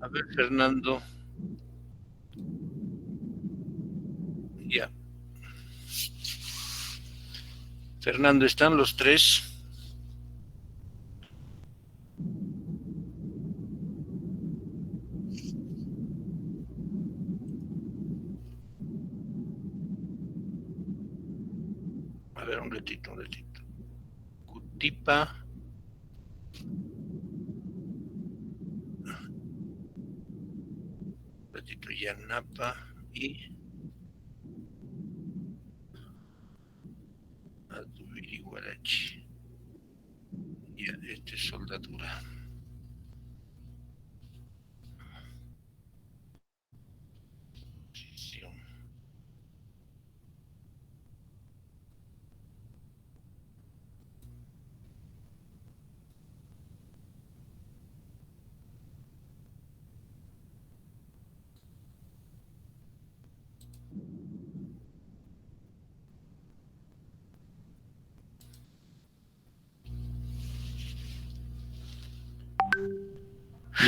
A ver, Fernando. Ya. Fernando, ¿están los tres? A ver, un ratito, un ratito. Cutipa, un ratito, Yanapa y Aduviri. Ya, este es soldadura. Posición.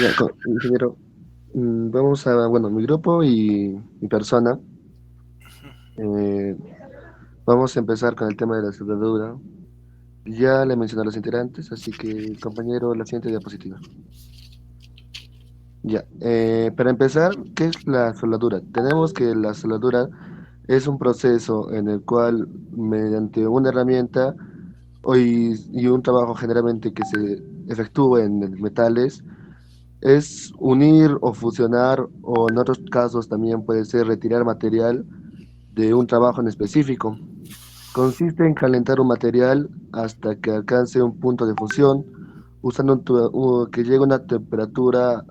Ya, ingeniero, vamos a, bueno, mi grupo y mi persona, eh, vamos a empezar con el tema de la soldadura. Ya le mencioné a los integrantes, así que, compañero, la siguiente diapositiva. Ya, para empezar, ¿qué es la soldadura? Tenemos que la soldadura es un proceso en el cual, mediante una herramienta y un trabajo generalmente que se efectúa en metales, es unir o fusionar, o en otros casos también puede ser retirar material de un trabajo en específico. Consiste en calentar un material hasta que alcance un punto de fusión, usando que llegue a una temperatura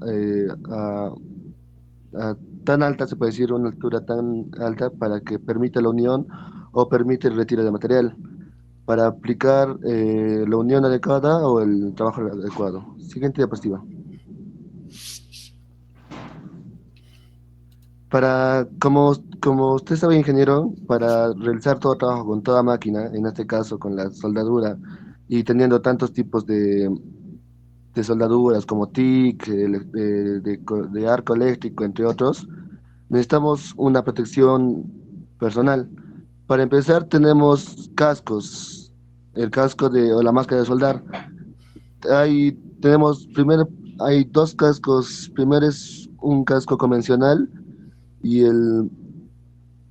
tan alta, se puede decir, una altura tan alta para que permita la unión o permite el retiro de material, para aplicar la unión adecuada o el trabajo adecuado. Siguiente diapositiva. Como usted sabe, ingeniero, para realizar todo trabajo con toda máquina, en este caso con la soldadura, y teniendo tantos tipos de soldaduras como TIC, de arco eléctrico, entre otros, necesitamos una protección personal. Para empezar, tenemos cascos, el casco o la máscara de soldar. Primero, hay dos cascos. Primero es un casco convencional y el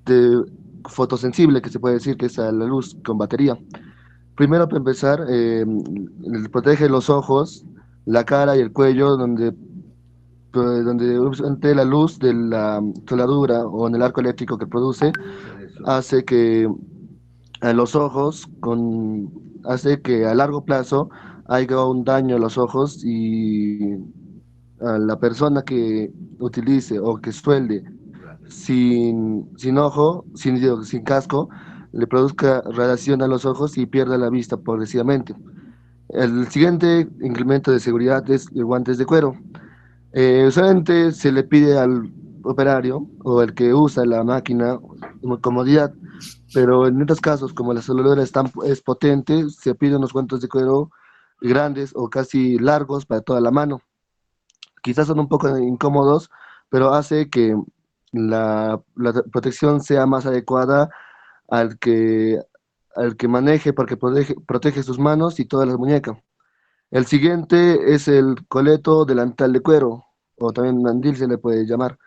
de fotosensible, que se puede decir que es a la luz con batería. Primero, para empezar, protege los ojos, la cara y el cuello, donde ante la luz de la soldadura o en el arco eléctrico que produce, hace que a los ojos, hace que a largo plazo haya un daño a los ojos y a la persona que utilice o que suelde sin ojo, sin casco, le produzca radiación a los ojos y pierda la vista progresivamente. El siguiente incremento de seguridad es guantes de cuero. Usualmente se le pide al operario o el que usa la máquina como comodidad, pero en estos casos, como la soldadura es potente, se piden unos guantes de cuero grandes o casi largos para toda la mano. Quizás son un poco incómodos, pero hace que la protección sea más adecuada al que, al que maneje, porque protege sus manos y todas las muñecas. El siguiente es el coleto delantal de cuero, o también mandil se le puede llamar.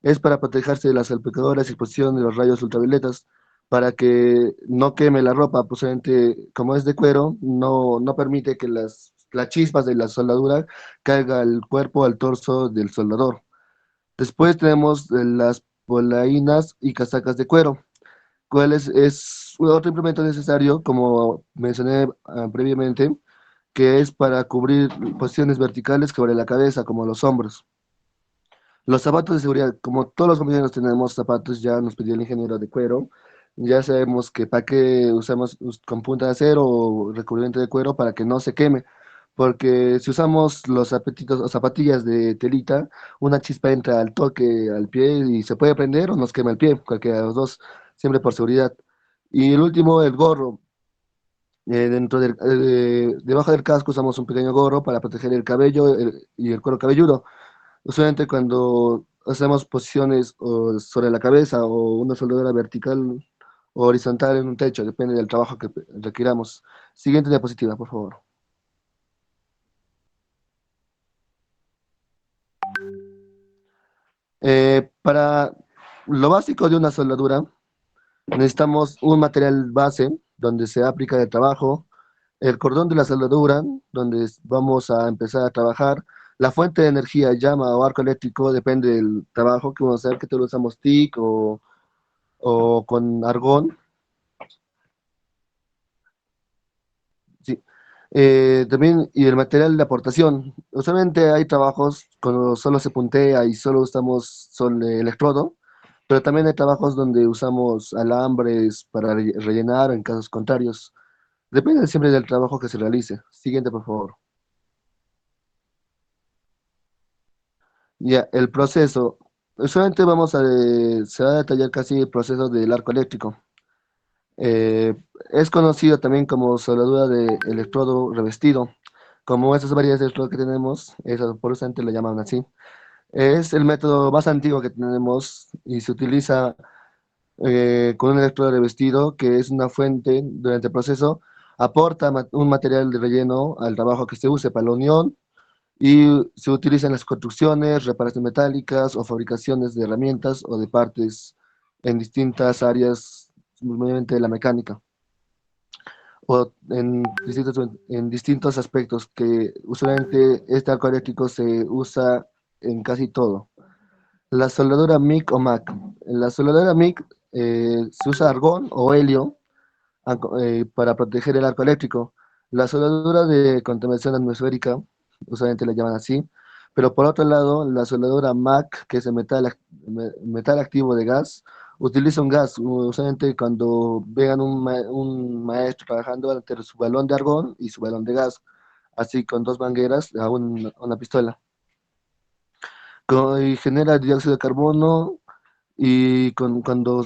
Es para protegerse de las salpicaduras y exposición de los rayos ultravioletas, para que no queme la ropa. Posiblemente, como es de cuero, no permite que las chispas de la soldadura caiga al cuerpo, al torso del soldador. Después tenemos las polainas y casacas de cuero, cuál es otro implemento necesario, como mencioné previamente, que es para cubrir posiciones verticales sobre la cabeza, como los hombros. Los zapatos de seguridad, como todos los compañeros tenemos zapatos, ya nos pidió el ingeniero de cuero, ya sabemos que para qué usamos con punta de acero o recubrimiento de cuero para que no se queme, porque si usamos los zapatitos o zapatillas de telita, una chispa entra al toque al pie y se puede prender o nos quema el pie, cualquiera de los dos, siempre por seguridad. Y el último, el gorro. Debajo del casco usamos un pequeño gorro para proteger el cabello y el cuero cabelludo. Usualmente cuando hacemos posiciones sobre la cabeza o una soldadura vertical o horizontal en un techo, depende del trabajo que requiramos. Siguiente diapositiva, por favor. Para lo básico de una soldadura, necesitamos un material base donde se aplica el trabajo, el cordón de la soldadura, donde vamos a empezar a trabajar, la fuente de energía, llama o arco eléctrico, depende del trabajo que vamos a hacer, que lo usamos TIC o con argón. Sí. También, y el material de aportación. Usualmente hay trabajos cuando solo se puntea y solo usamos electrodo, pero también hay trabajos donde usamos alambres para rellenar en casos contrarios. Depende siempre del trabajo que se realice. Siguiente, por favor. Ya, el proceso. Usualmente se va a detallar casi el proceso del arco eléctrico. Eh, es conocido también como soldadura de electrodo revestido. Como esas variedades de electrodo que tenemos, eso por eso antes lo llaman así. Es el método más antiguo que tenemos y se utiliza con un electrodo revestido, que es una fuente durante el proceso, aporta un material de relleno al trabajo que se use para la unión y se utiliza en las construcciones, reparaciones metálicas o fabricaciones de herramientas o de partes en distintas áreas, obviamente de la mecánica o en distintos aspectos que usualmente este arco eléctrico se usa en casi todo. La soldadura MIG o MAC. En la soldadura MIG se usa argón o helio para proteger el arco eléctrico. La soldadura de contaminación atmosférica, usualmente la llaman así, pero por otro lado, la soldadura MAC, que es el metal activo de gas, utiliza un gas. Usualmente cuando vean un maestro trabajando, van a tener su balón de argón y su balón de gas, así con dos mangueras a una pistola. Y genera dióxido de carbono cuando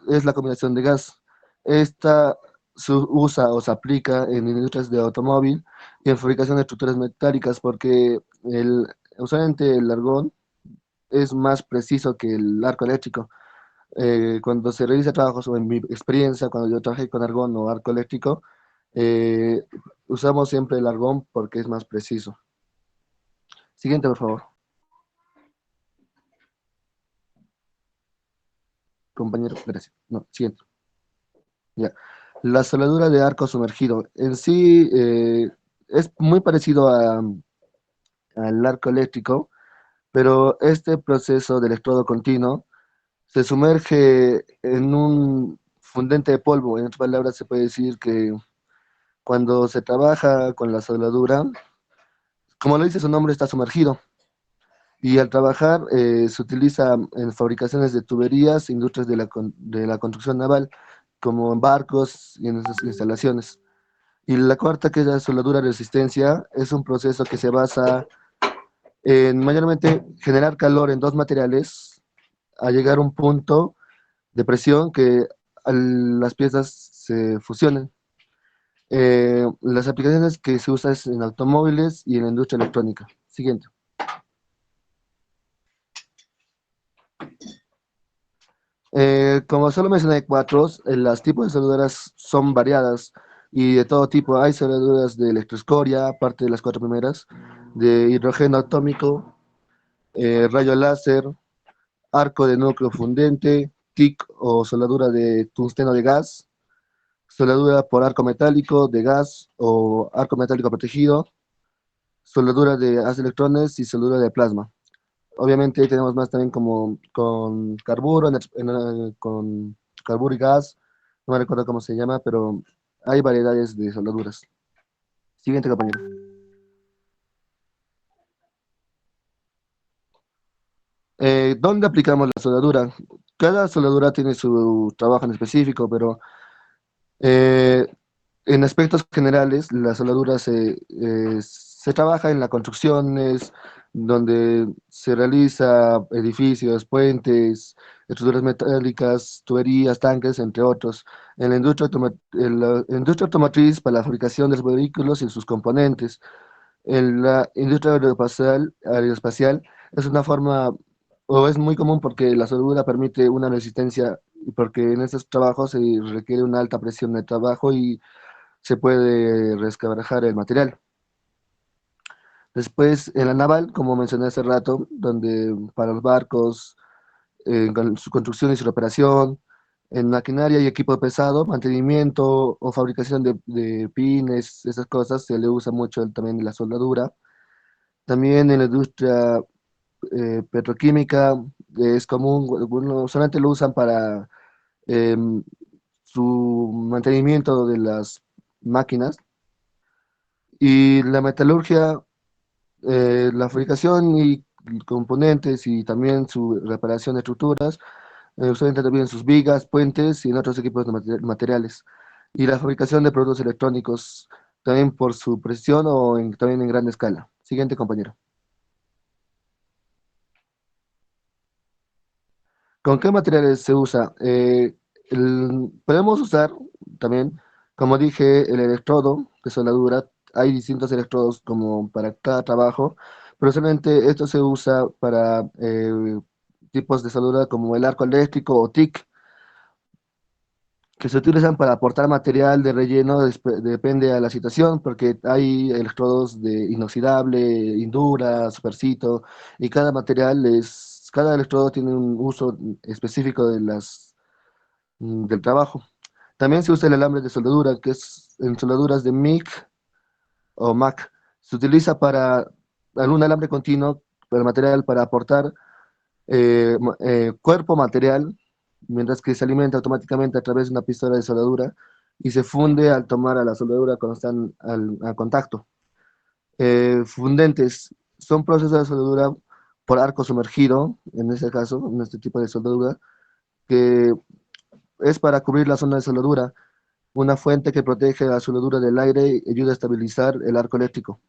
es la combinación de gas. Esta se usa o se aplica en industrias de automóvil y en fabricación de estructuras metálicas porque usualmente el argón es más preciso que el arco eléctrico. Cuando se realiza trabajos, o en mi experiencia, cuando yo trabajé con argón o arco eléctrico, eh, usamos siempre el argón porque es más preciso. Siguiente, por favor, compañero. Gracias. No, siguiente. Ya. La soldadura de arco sumergido. En sí es muy parecido al arco eléctrico, pero este proceso de electrodo continuo se sumerge en un fundente de polvo. En otras palabras, se puede decir que cuando se trabaja con la soldadura, como lo dice su nombre, está sumergido. Y al trabajar se utiliza en fabricaciones de tuberías, industrias de la construcción naval, como en barcos y en esas instalaciones. Y la cuarta, que es la soldadura de resistencia, es un proceso que se basa en mayormente generar calor en dos materiales a llegar a un punto de presión que las piezas se fusionen. Las aplicaciones que se usan es en automóviles y en la industria electrónica. Siguiente. Como solo mencioné cuatro, las tipos de soldaduras son variadas y de todo tipo. Hay soldaduras de electroescoria, aparte de las cuatro primeras, de hidrógeno atómico, rayo láser, arco de núcleo fundente, TIC o soldadura de tungsteno de gas, soldadura por arco metálico de gas o arco metálico protegido, soldadura de haz electrones y soldadura de plasma. Obviamente tenemos más también como con carburo, con carburo y gas, no me recuerdo cómo se llama, pero hay variedades de soldaduras. Siguiente compañero. ¿Dónde aplicamos la soldadura? Cada soldadura tiene su trabajo en específico, pero eh, en aspectos generales, la soldadura se trabaja en las construcciones, donde se realiza edificios, puentes, estructuras metálicas, tuberías, tanques, entre otros. En la industria automotriz para la fabricación de los vehículos y sus componentes. En la industria aeroespacial Es una forma, o es muy común porque la soldadura permite una resistencia, porque en estos trabajos se requiere una alta presión de trabajo y se puede resquebrajar el material. Después, en la naval, como mencioné hace rato, donde para los barcos, con su construcción y su operación, en maquinaria y equipo pesado, mantenimiento o fabricación de pines, esas cosas, se le usa mucho también la soldadura. También en la industria petroquímica es común, bueno, solamente lo usan para em, su mantenimiento de las máquinas. Y la metalurgia, la fabricación y componentes y también su reparación de estructuras, usualmente también sus vigas, puentes y en otros equipos de materiales. Y la fabricación de productos electrónicos, también por su precisión o también en gran escala. Siguiente, compañero. ¿Con qué materiales se usa? Podemos usar también, como dije, el electrodo de soldadura. Hay distintos electrodos como para cada trabajo, pero solamente esto se usa para tipos de soldadura como el arco eléctrico o TIC, que se utilizan para aportar material de relleno, depende de la situación, porque hay electrodos de inoxidable, Indura, Supercito, y cada electrodo tiene un uso específico del trabajo. También se usa el alambre de soldadura, que es en soldaduras de MIG o MAC. Se utiliza para algún alambre continuo, para material para aportar cuerpo material, mientras que se alimenta automáticamente a través de una pistola de soldadura y se funde al tomar a la soldadura cuando están al contacto. Fundentes son procesos de soldadura por arco sumergido, en este caso, en este tipo de soldadura, que es para cubrir la zona de soldadura, una fuente que protege la soldadura del aire y ayuda a estabilizar el arco eléctrico.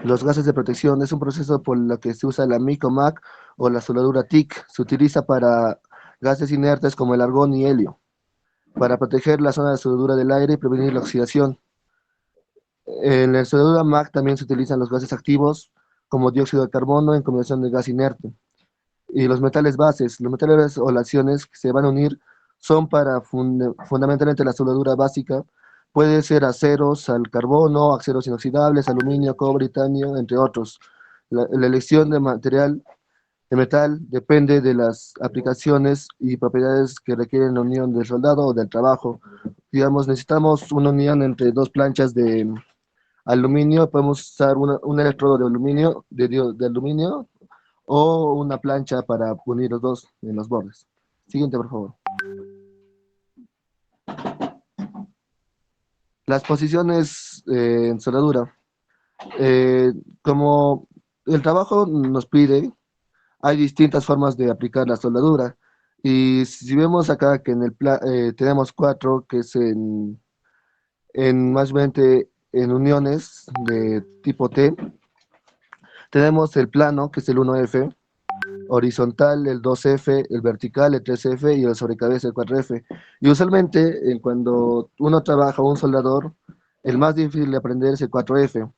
Los gases de protección es un proceso por el que se usa la MIG o MAC o la soldadura TIC. Se utiliza para gases inertes como el argón y helio, para proteger la zona de soldadura del aire y prevenir la oxidación. En la soldadura MAC también se utilizan los gases activos como dióxido de carbono en combinación de gas inerte. Y los metales bases, los metales o laciones que se van a unir son para fundamentalmente la soldadura básica. Puede ser aceros al carbono, aceros inoxidables, aluminio, cobre, titanio, entre otros. La elección de material de metal depende de las aplicaciones y propiedades que requieren la unión del soldado o del trabajo. Digamos, necesitamos una unión entre dos planchas de aluminio, podemos usar un electrodo de aluminio, de aluminio o una plancha para unir los dos en los bordes. Siguiente, por favor. Las posiciones en soldadura. Como el trabajo nos pide, hay distintas formas de aplicar la soldadura. Y si vemos acá que tenemos cuatro, que es más bien en uniones de tipo T, tenemos el plano, que es el 1F, horizontal el 2F, el vertical el 3F y el sobrecabeza el 4F. Y usualmente cuando uno trabaja un soldador, el más difícil de aprender es el 4F,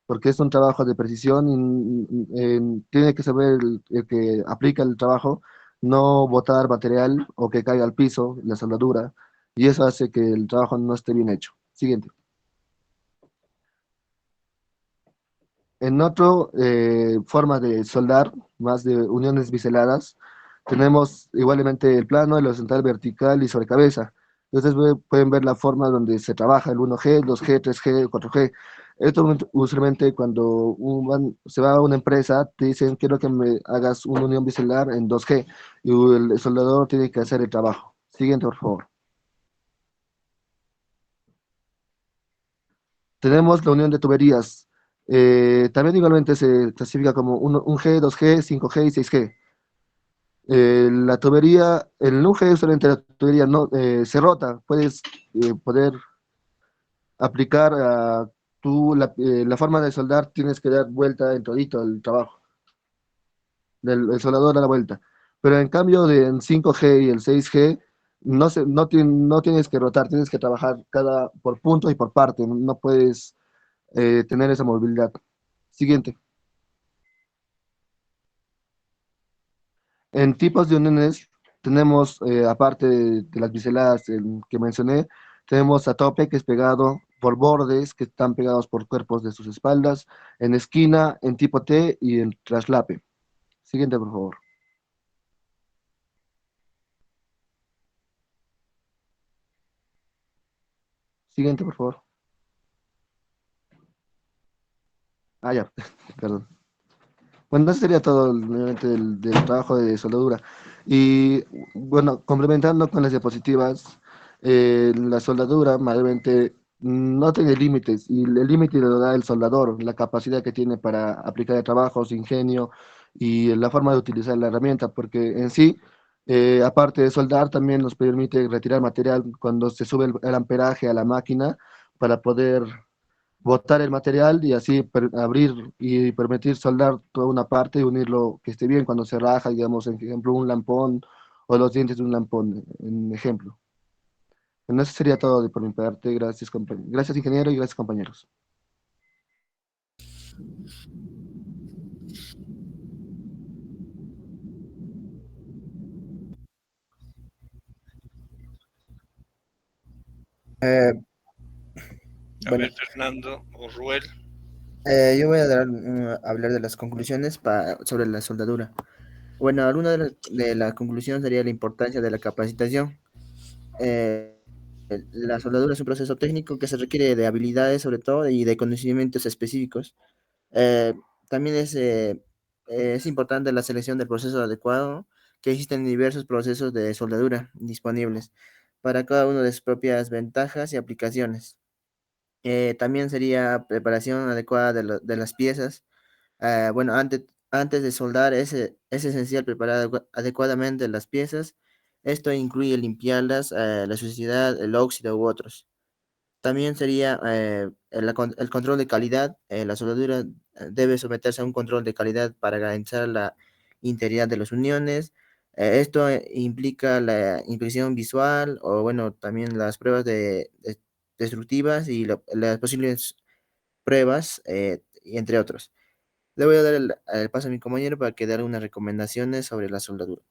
porque es un trabajo de precisión y tiene que saber el que aplica el trabajo, no botar material o que caiga al piso la soldadura, y eso hace que el trabajo no esté bien hecho. Siguiente. En otro forma de soldar, más de uniones biseladas, tenemos igualmente el plano, el horizontal, vertical y sobre cabeza. Entonces pueden ver la forma donde se trabaja el 1G, el 2G, 3G, 4G. Esto usualmente cuando se va a una empresa, te dicen, quiero que me hagas una unión biselar en 2G y el soldador tiene que hacer el trabajo. Siguiente, por favor. Tenemos la unión de tuberías. También igualmente se clasifica como un G, 2G, 5G y 6G. La tubería, el 1G usualmente la tubería no, se rota. Puedes poder aplicar la forma de soldar, tienes que dar vuelta en todito el trabajo. El soldador da la vuelta. Pero en cambio en 5G y el 6G, no tienes que rotar, tienes que trabajar por punto y por parte. No puedes tener esa movilidad. Siguiente. En tipos de uniones tenemos, aparte de las biseladas que mencioné, tenemos a tope, que es pegado por bordes que están pegados por cuerpos de sus espaldas, en esquina, en tipo T y en traslape. Siguiente, por favor. Siguiente, por favor. Ah, ya, perdón. Bueno, eso sería todo obviamente, del trabajo de soldadura. Y bueno, complementando con las diapositivas, la soldadura mayormente no tiene límites y el límite lo da el soldador, la capacidad que tiene para aplicar el trabajo, su ingenio y la forma de utilizar la herramienta, porque en sí, aparte de soldar, también nos permite retirar material cuando se sube el amperaje a la máquina para poder botar el material y así abrir y permitir soldar toda una parte y unirlo que esté bien cuando se raja, digamos, en ejemplo, un lampón o los dientes de un lampón, en ejemplo. Bueno, eso sería todo por mi parte. Gracias, gracias, ingeniero, y gracias, compañeros. Eh, A ver, bueno, Fernando o Ruel. yo voy a hablar de las conclusiones sobre la soldadura. Bueno, alguna de las conclusiones sería la importancia de la capacitación. Eh, la soldadura es un proceso técnico que se requiere de habilidades sobre todo y de conocimientos específicos. Eh, También es importante la selección del proceso adecuado, que existen diversos procesos de soldadura disponibles para cada uno de sus propias ventajas y aplicaciones. También sería preparación adecuada de las piezas. Bueno, antes de soldar es esencial preparar adecuadamente las piezas. Esto incluye limpiarlas, la suciedad, el óxido u otros. También sería el control de calidad. La soldadura debe someterse a un control de calidad para garantizar la integridad de las uniones. Esto implica la impresión visual o, bueno, también las pruebas destructivas y las posibles pruebas, y entre otros. Le voy a dar el paso a mi compañero para que dé algunas recomendaciones sobre la soldadura.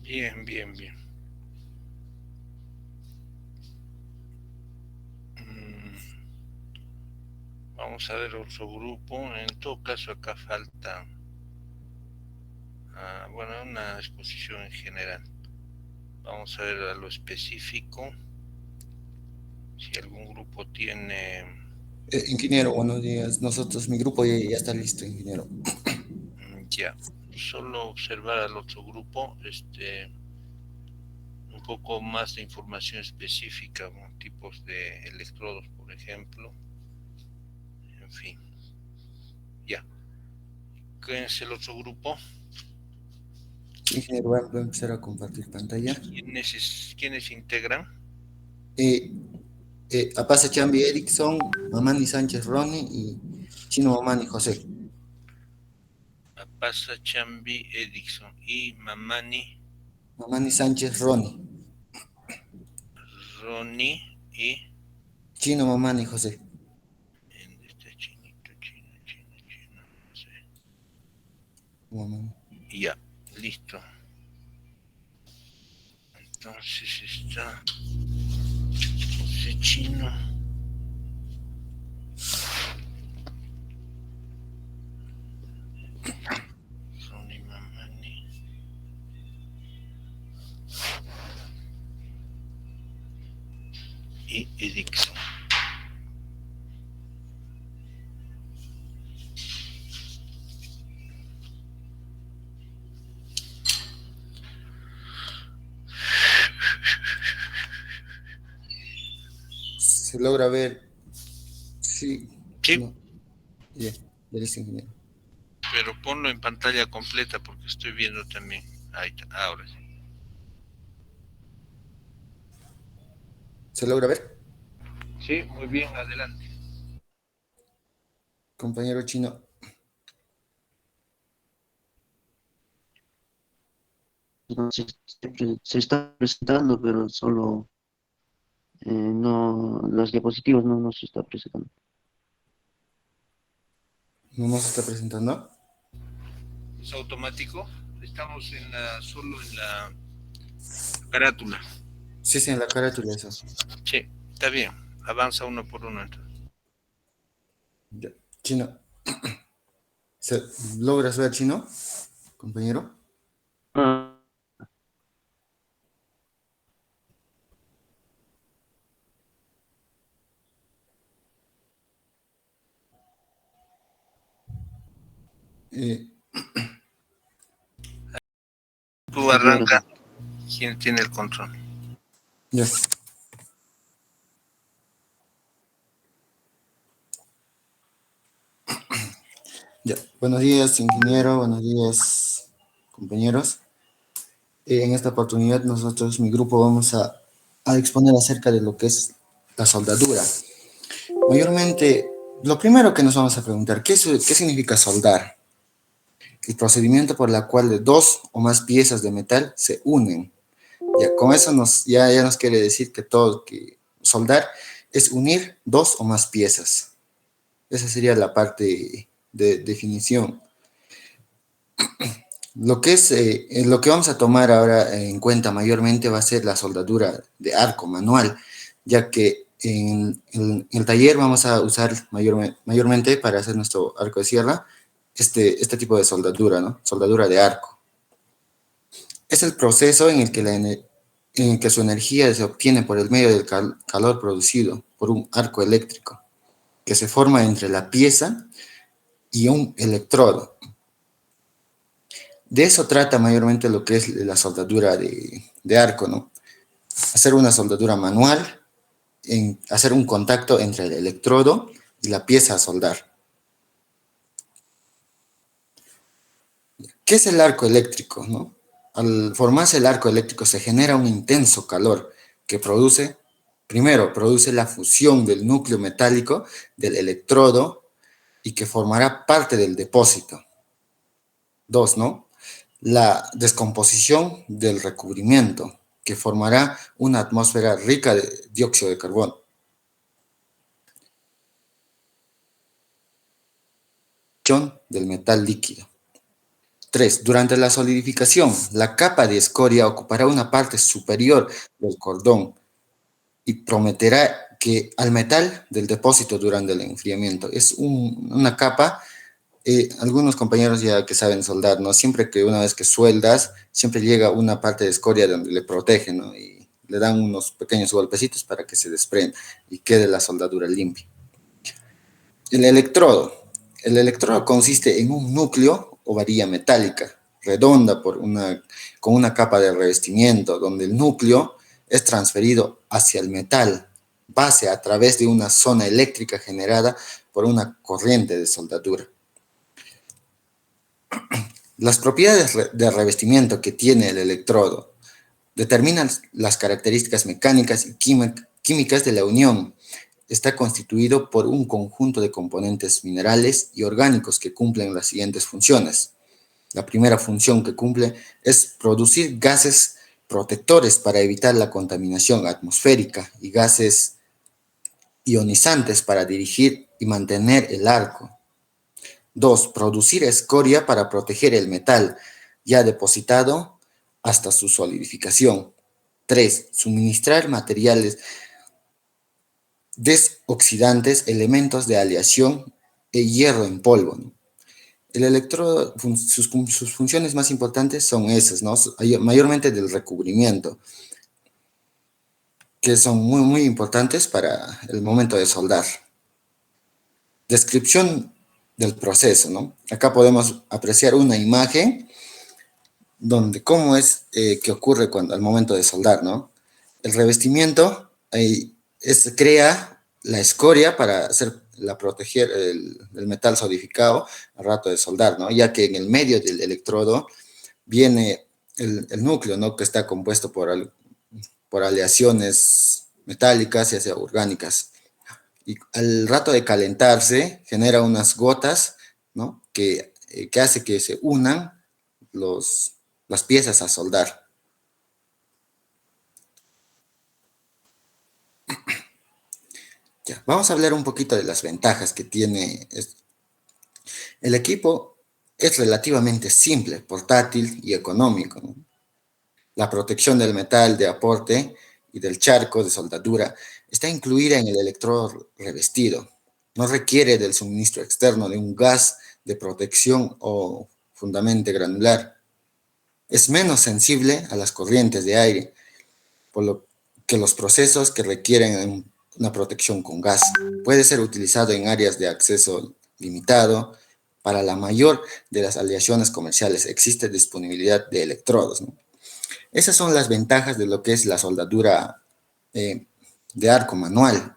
Bien, bien, bien. Mm, Vamos a ver otro grupo. En todo caso, acá falta, bueno, una exposición en general. Vamos a ver a lo específico. Si algún grupo tiene, Ingeniero, buenos días. Nosotros, mi grupo ya está listo, ingeniero. ya, solo observar al otro grupo, un poco más de información específica, ¿no? Tipos de electrodos, por ejemplo. En fin, ya. ¿Quién es el otro grupo? Sí, ingeniero, voy a empezar a compartir pantalla. ¿Quiénes integran? Eh, Apasa Chambi Erickson, Mamani Sánchez Ronnie y Chino Mamani José. Apasa Chambi Edison y Mamani Sánchez Ronnie, Ronnie y Chino Mamani José. este chinito, chino, no sé. Mamani. Ya, listo. Entonces está José Chino. Ronnie Mamani. Y Edison. Se logra ver. Sí. Sí, No. Ya, eres ingeniero. pero ponlo en pantalla completa porque estoy viendo también. Ahí está, ahora sí. ¿Se logra ver? Sí, muy bien, adelante. Compañero Chino. No, se está presentando, pero solo no, las diapositivas no se está presentando. ¿No nos está presentando? Es automático. Estamos solo en la carátula. Sí, sí, en la carátula eso. Sí, está bien. Avanza uno por uno entonces. Ya. Chino. ¿Se logras ver, Chino? Compañero. Ah, Eh, Tú arranca. ¿Quién tiene el control? ya. Ya. Buenos días, ingeniero. Buenos días, compañeros. En esta oportunidad nosotros, mi grupo, vamos a exponer acerca de lo que es la soldadura. Mayormente, lo primero que nos vamos a preguntar, ¿qué significa soldar? El procedimiento por el cual dos o más piezas de metal se unen. Ya, con eso ya nos quiere decir que soldar es unir dos o más piezas. Esa sería la parte de definición. Lo que vamos a tomar ahora en cuenta mayormente va a ser la soldadura de arco manual, ya que en el taller vamos a usar mayormente para hacer nuestro arco de sierra este tipo de soldadura, ¿no? Soldadura de arco. Es el proceso en el que, en el que su energía se obtiene por el medio del calor producido por un arco eléctrico, que se forma entre la pieza y un electrodo. De eso trata mayormente lo que es la soldadura de arco, ¿no? Hacer una soldadura manual, hacer un contacto entre el electrodo y la pieza a soldar. ¿Qué es el arco eléctrico, no? Al formarse el arco eléctrico se genera un intenso calor que primero produce la fusión del núcleo metálico del electrodo y que formará parte del depósito. Dos, ¿no? La descomposición del recubrimiento, que formará una atmósfera rica de dióxido de carbono. Del metal líquido. 3. Durante la solidificación, la capa de escoria ocupará una parte superior del cordón y prometerá que al metal del depósito durante el enfriamiento. Es una capa. Algunos compañeros ya que saben soldar, ¿no? Siempre que una vez que sueldas, siempre llega una parte de escoria donde le protege, ¿no? Y le dan unos pequeños golpecitos para que se desprenda y quede la soldadura limpia. El electrodo. El electrodo consiste en un núcleo o varilla metálica, redonda con una capa de revestimiento, donde el núcleo es transferido hacia el metal base a través de una zona eléctrica generada por una corriente de soldadura. Las propiedades de revestimiento que tiene el electrodo determinan las características mecánicas y químicas de la unión. Está constituido por un conjunto de componentes minerales y orgánicos que cumplen las siguientes funciones. La primera función que cumple es producir gases protectores para evitar la contaminación atmosférica y gases ionizantes para dirigir y mantener el arco. 2. Producir escoria para proteger el metal ya depositado hasta su solidificación. 3. Suministrar materiales desoxidantes, elementos de aleación e hierro en polvo, ¿no? El electrodo, sus funciones más importantes son esas, ¿no? Mayormente del recubrimiento, que son muy importantes para el momento de soldar. Descripción del proceso, ¿no? Acá podemos apreciar una imagen donde cómo es que ocurre al momento de soldar, ¿no? El revestimiento crea la escoria para proteger el metal solidificado al rato de soldar, ¿no? Ya que en el medio del electrodo viene el núcleo, ¿no? Que está compuesto por aleaciones metálicas y hacia orgánicas. Y al rato de calentarse genera unas gotas, ¿no? Que hace que se unan las piezas a soldar. Ya, vamos a hablar un poquito de las ventajas que tiene el equipo. Es relativamente simple, portátil y económico, ¿no? La protección del metal de aporte y del charco de soldadura está incluida en el electrodo revestido. No requiere del suministro externo de un gas de protección o fundamente granular. Es menos sensible a las corrientes de aire, por lo que los procesos que requieren una protección con gas. Puede ser utilizado en áreas de acceso limitado. Para la mayor de las aleaciones comerciales existe disponibilidad de electrodos, ¿no? Esas son las ventajas de lo que es la soldadura de arco manual.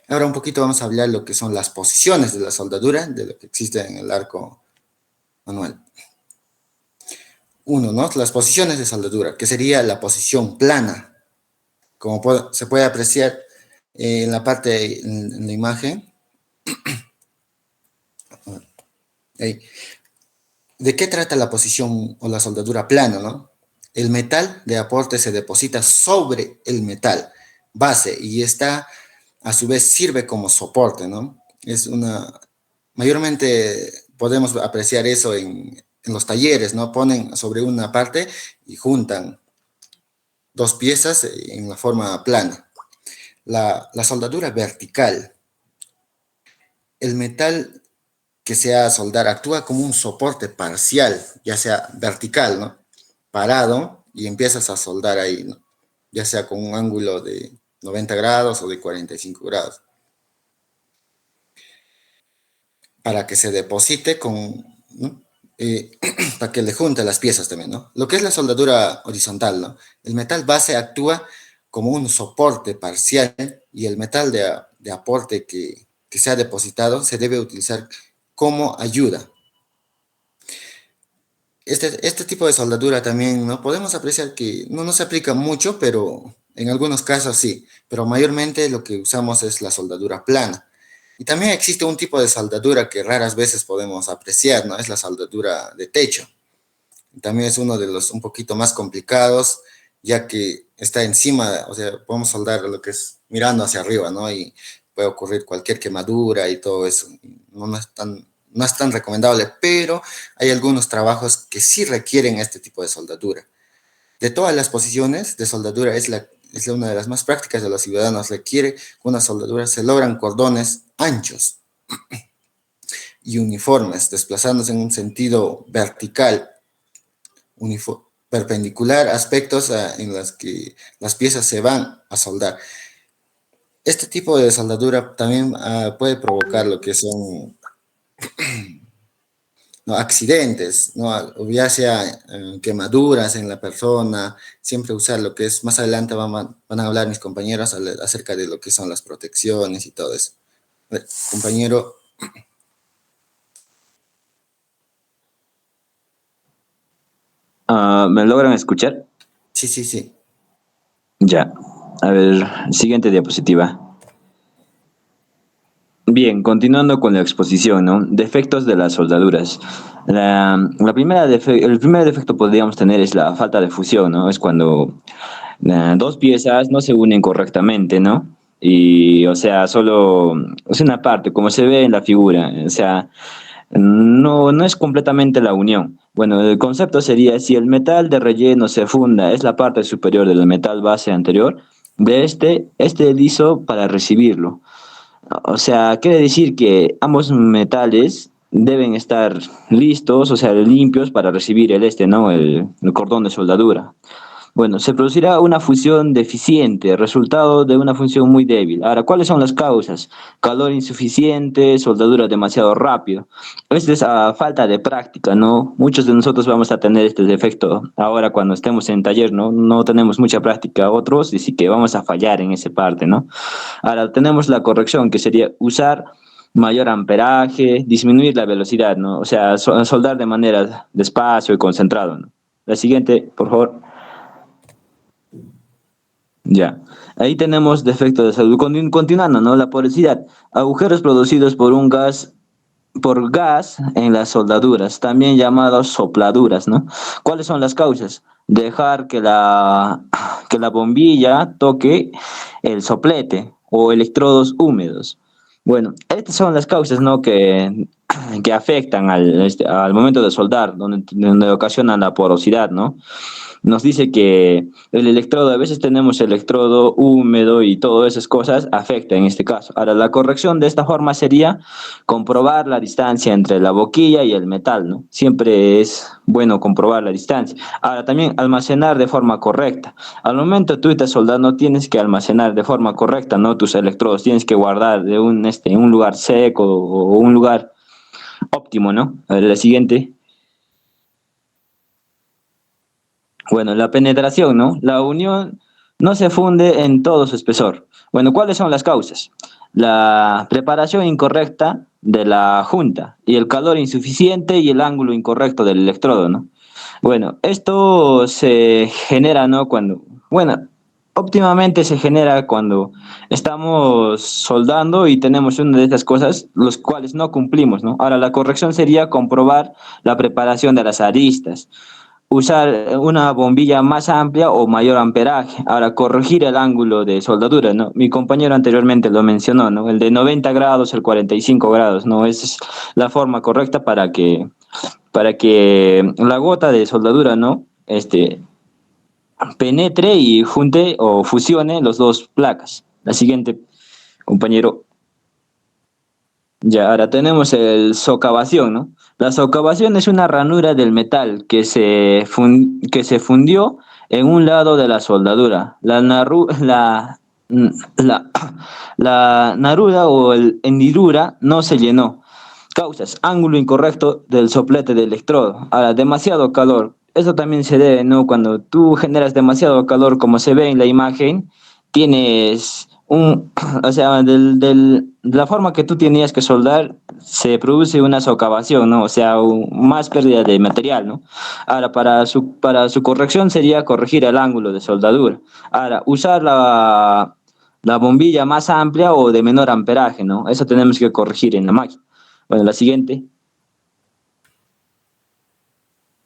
Ahora un poquito vamos a hablar de lo que son las posiciones de la soldadura, de lo que existe en el arco manual. Uno, ¿no? Las posiciones de soldadura, que sería la posición plana. Como se puede apreciar en la parte, en la imagen. ¿De qué trata la posición o la soldadura plana, no? El metal de aporte se deposita sobre el metal base y a su vez sirve como soporte, ¿no? Mayormente podemos apreciar eso en los talleres, ¿no? Ponen sobre una parte y juntan dos piezas en la forma plana. La soldadura vertical. El metal que sea soldar actúa como un soporte parcial, ya sea vertical, ¿no? Parado y empiezas a soldar ahí, ¿no? Ya sea con un ángulo de 90 grados o de 45 grados. Para que se deposite ¿no? Para que le junte las piezas también, ¿no? Lo que es la soldadura horizontal, ¿no? El metal base actúa como un soporte parcial y el metal de aporte que se ha depositado se debe utilizar como ayuda. Este tipo de soldadura también, ¿no? Podemos apreciar que no se aplica mucho, pero en algunos casos sí. Pero mayormente lo que usamos es la soldadura plana. Y también existe un tipo de soldadura que raras veces podemos apreciar, ¿no? Es la soldadura de techo. También es uno de los un poquito más complicados, ya que está encima, o sea, podemos soldar lo que es mirando hacia arriba, ¿no? Y puede ocurrir cualquier quemadura y todo eso. No es tan recomendable, pero hay algunos trabajos que sí requieren este tipo de soldadura. De todas las posiciones de soldadura es una de las más prácticas de los ciudadanos. Requiere una soldadura, se logran cordones anchos y uniformes, desplazándose en un sentido vertical, perpendicular, aspectos en los que las piezas se van a soldar. Este tipo de soldadura también puede provocar lo que son ¿no? accidentes, ¿no? O ya sea quemaduras en la persona, siempre usar lo que es, más adelante van a hablar mis compañeros acerca de lo que son las protecciones y todo eso. A ver, compañero. ¿Me logran escuchar? Sí, sí, sí. Ya. A ver, siguiente diapositiva. Bien, continuando con la exposición, ¿no? Defectos de las soldaduras. El primer defecto podríamos tener es la falta de fusión, ¿no? Es cuando dos piezas no se unen correctamente, ¿no? Y, o sea, solo es una parte, como se ve en la figura, o sea, no es completamente la unión. Bueno, el concepto sería si el metal de relleno se funda, es la parte superior del metal base anterior, de este liso para recibirlo. O sea, quiere decir que ambos metales deben estar listos, o sea, limpios para recibir ¿no? El cordón de soldadura. Bueno, se producirá una fusión deficiente, resultado de una función muy débil. Ahora, ¿cuáles son las causas? Calor insuficiente, soldadura demasiado rápido. Esta es falta de práctica, ¿no? Muchos de nosotros vamos a tener este defecto ahora cuando estemos en taller, ¿no? No tenemos mucha práctica, otros, y sí que vamos a fallar en esa parte, ¿no? Ahora, tenemos la corrección, que sería usar mayor amperaje, disminuir la velocidad, ¿no? O sea, soldar de manera despacio y concentrado, ¿no? La siguiente, por favor. Ya, ahí tenemos defecto de salud. Continuando, ¿no? La porosidad, agujeros producidos por gas en las soldaduras, también llamados sopladuras, ¿no? ¿Cuáles son las causas? Dejar que la bombilla toque el soplete o electrodos húmedos. Bueno, estas son las causas, ¿no? Que afectan al momento de soldar, donde ocasionan la porosidad, ¿no? Nos dice que el electrodo, a veces tenemos electrodo húmedo y todas esas cosas afecta en este caso. Ahora, la corrección de esta forma sería comprobar la distancia entre la boquilla y el metal, ¿no? Siempre es bueno comprobar la distancia. Ahora, también almacenar de forma correcta. Al momento de tú estás soldando, tienes que almacenar de forma correcta, ¿no? Tus electrodos, tienes que guardar en un lugar seco o un lugar óptimo, ¿no? A ver, la siguiente. Bueno, la penetración, ¿no? La unión no se funde en todo su espesor. Bueno, ¿cuáles son las causas? La preparación incorrecta de la junta y el calor insuficiente y el ángulo incorrecto del electrodo, ¿no? Bueno, esto se genera, ¿no? Óptimamente se genera cuando estamos soldando y tenemos una de estas cosas, los cuales no cumplimos, ¿no? Ahora, la corrección sería comprobar la preparación de las aristas, usar una bombilla más amplia o mayor amperaje. Ahora, corregir el ángulo de soldadura, ¿no? Mi compañero anteriormente lo mencionó, ¿no? El de 90 grados, el 45 grados, ¿no? Esa es la forma correcta para que la gota de soldadura, ¿no? Penetre y junte o fusione los dos placas. La siguiente, compañero. Ya, ahora tenemos el socavación, ¿no? La socavación es una ranura del metal que se fundió en un lado de la soldadura. La, la narura o el hendidura no se llenó. Causas, ángulo incorrecto del soplete de electrodo. Ahora, demasiado calor. Eso también se debe, ¿no? Cuando tú generas demasiado calor, como se ve en la imagen, tienes o sea, de la forma que tú tenías que soldar, se produce una socavación, ¿no? O sea, más pérdida de material, ¿no? Ahora, para su corrección sería corregir el ángulo de soldadura. Ahora, usar la bombilla más amplia o de menor amperaje, ¿no? Eso tenemos que corregir en la máquina. Bueno, la siguiente.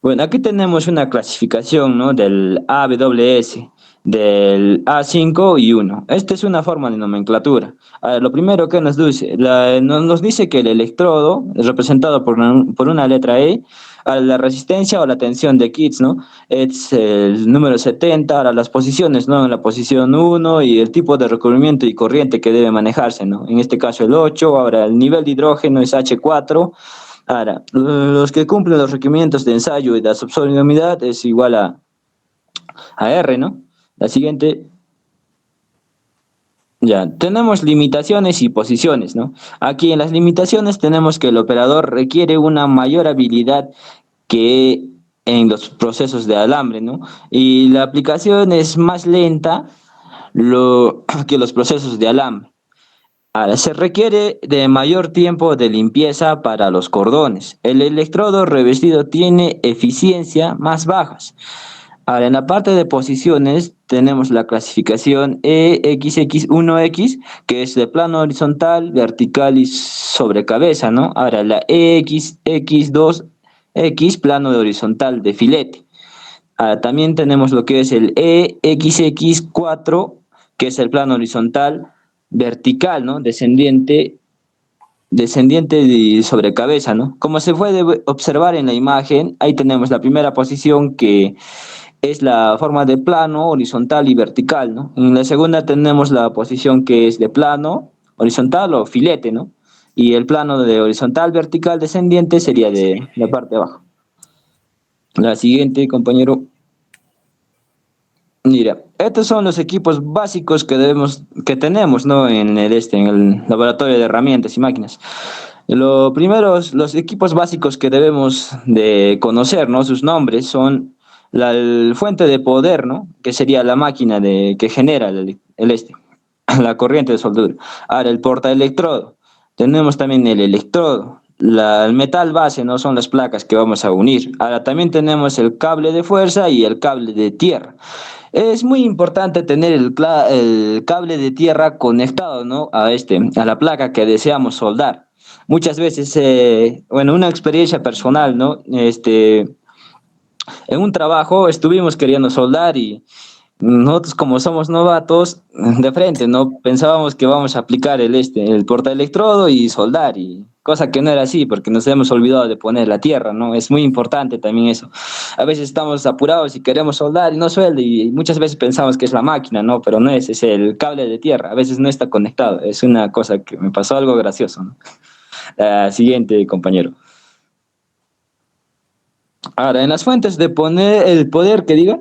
Bueno, aquí tenemos una clasificación, ¿no? Del AWS, del A5 y 1. Esta es una forma de nomenclatura. Lo primero que nos dice que el electrodo, representado por una letra E, a la resistencia o la tensión de Kitts, ¿no? Es el número 70, ahora las posiciones, ¿no? En la posición 1 y el tipo de recubrimiento y corriente que debe manejarse, ¿no? En este caso el 8, ahora el nivel de hidrógeno es H4. Ahora, los que cumplen los requerimientos de ensayo y de absorción de humedad es igual a R, ¿no? La siguiente. Ya, tenemos limitaciones y posiciones, ¿no? Aquí en las limitaciones tenemos que el operador requiere una mayor habilidad que en los procesos de alambre, ¿no? Y la aplicación es más lenta que los procesos de alambre. Ahora, se requiere de mayor tiempo de limpieza para los cordones. El electrodo revestido tiene eficiencia más bajas. Ahora, en la parte de posiciones tenemos la clasificación EXX1X, que es de plano horizontal, vertical y sobre cabeza, ¿no? Ahora, la EXX2X, plano de horizontal de filete. Ahora, también tenemos lo que es el EXX4, que es el plano horizontal vertical, ¿no? Descendiente sobre cabeza, ¿no? Como se puede observar en la imagen, ahí tenemos la primera posición que es la forma de plano, horizontal y vertical, ¿no? En la segunda tenemos la posición que es de plano, horizontal o filete, ¿no? Y el plano de horizontal, vertical, descendiente sería de la parte de abajo. La siguiente, compañero. Mira, estos son los equipos básicos que tenemos, ¿no? En el laboratorio de herramientas y máquinas. Lo primero, los equipos básicos que debemos de conocer, ¿no? Sus nombres son el fuente de poder, ¿no? Que sería la máquina que genera la corriente de soldadura. Ahora, el portaelectrodo. Tenemos también el electrodo. El metal base, ¿no? Son las placas que vamos a unir. Ahora, también tenemos el cable de fuerza y el cable de tierra. Es muy importante tener el cable de tierra conectado, ¿no? A la placa que deseamos soldar. Muchas veces, bueno, una experiencia personal, ¿no? En un trabajo estuvimos queriendo soldar y nosotros como somos novatos, de frente, ¿no? Pensábamos que vamos a aplicar el portaelectrodo y soldar, y cosa que no era así, porque nos hemos olvidado de poner la tierra, ¿no? Es muy importante también eso. A veces estamos apurados y queremos soldar y no suelda, y muchas veces pensamos que es la máquina, ¿no? Pero no es el cable de tierra, a veces no está conectado. Es una cosa que me pasó algo gracioso, ¿no? Siguiente, compañero. Ahora, en las fuentes de poner el poder que diga,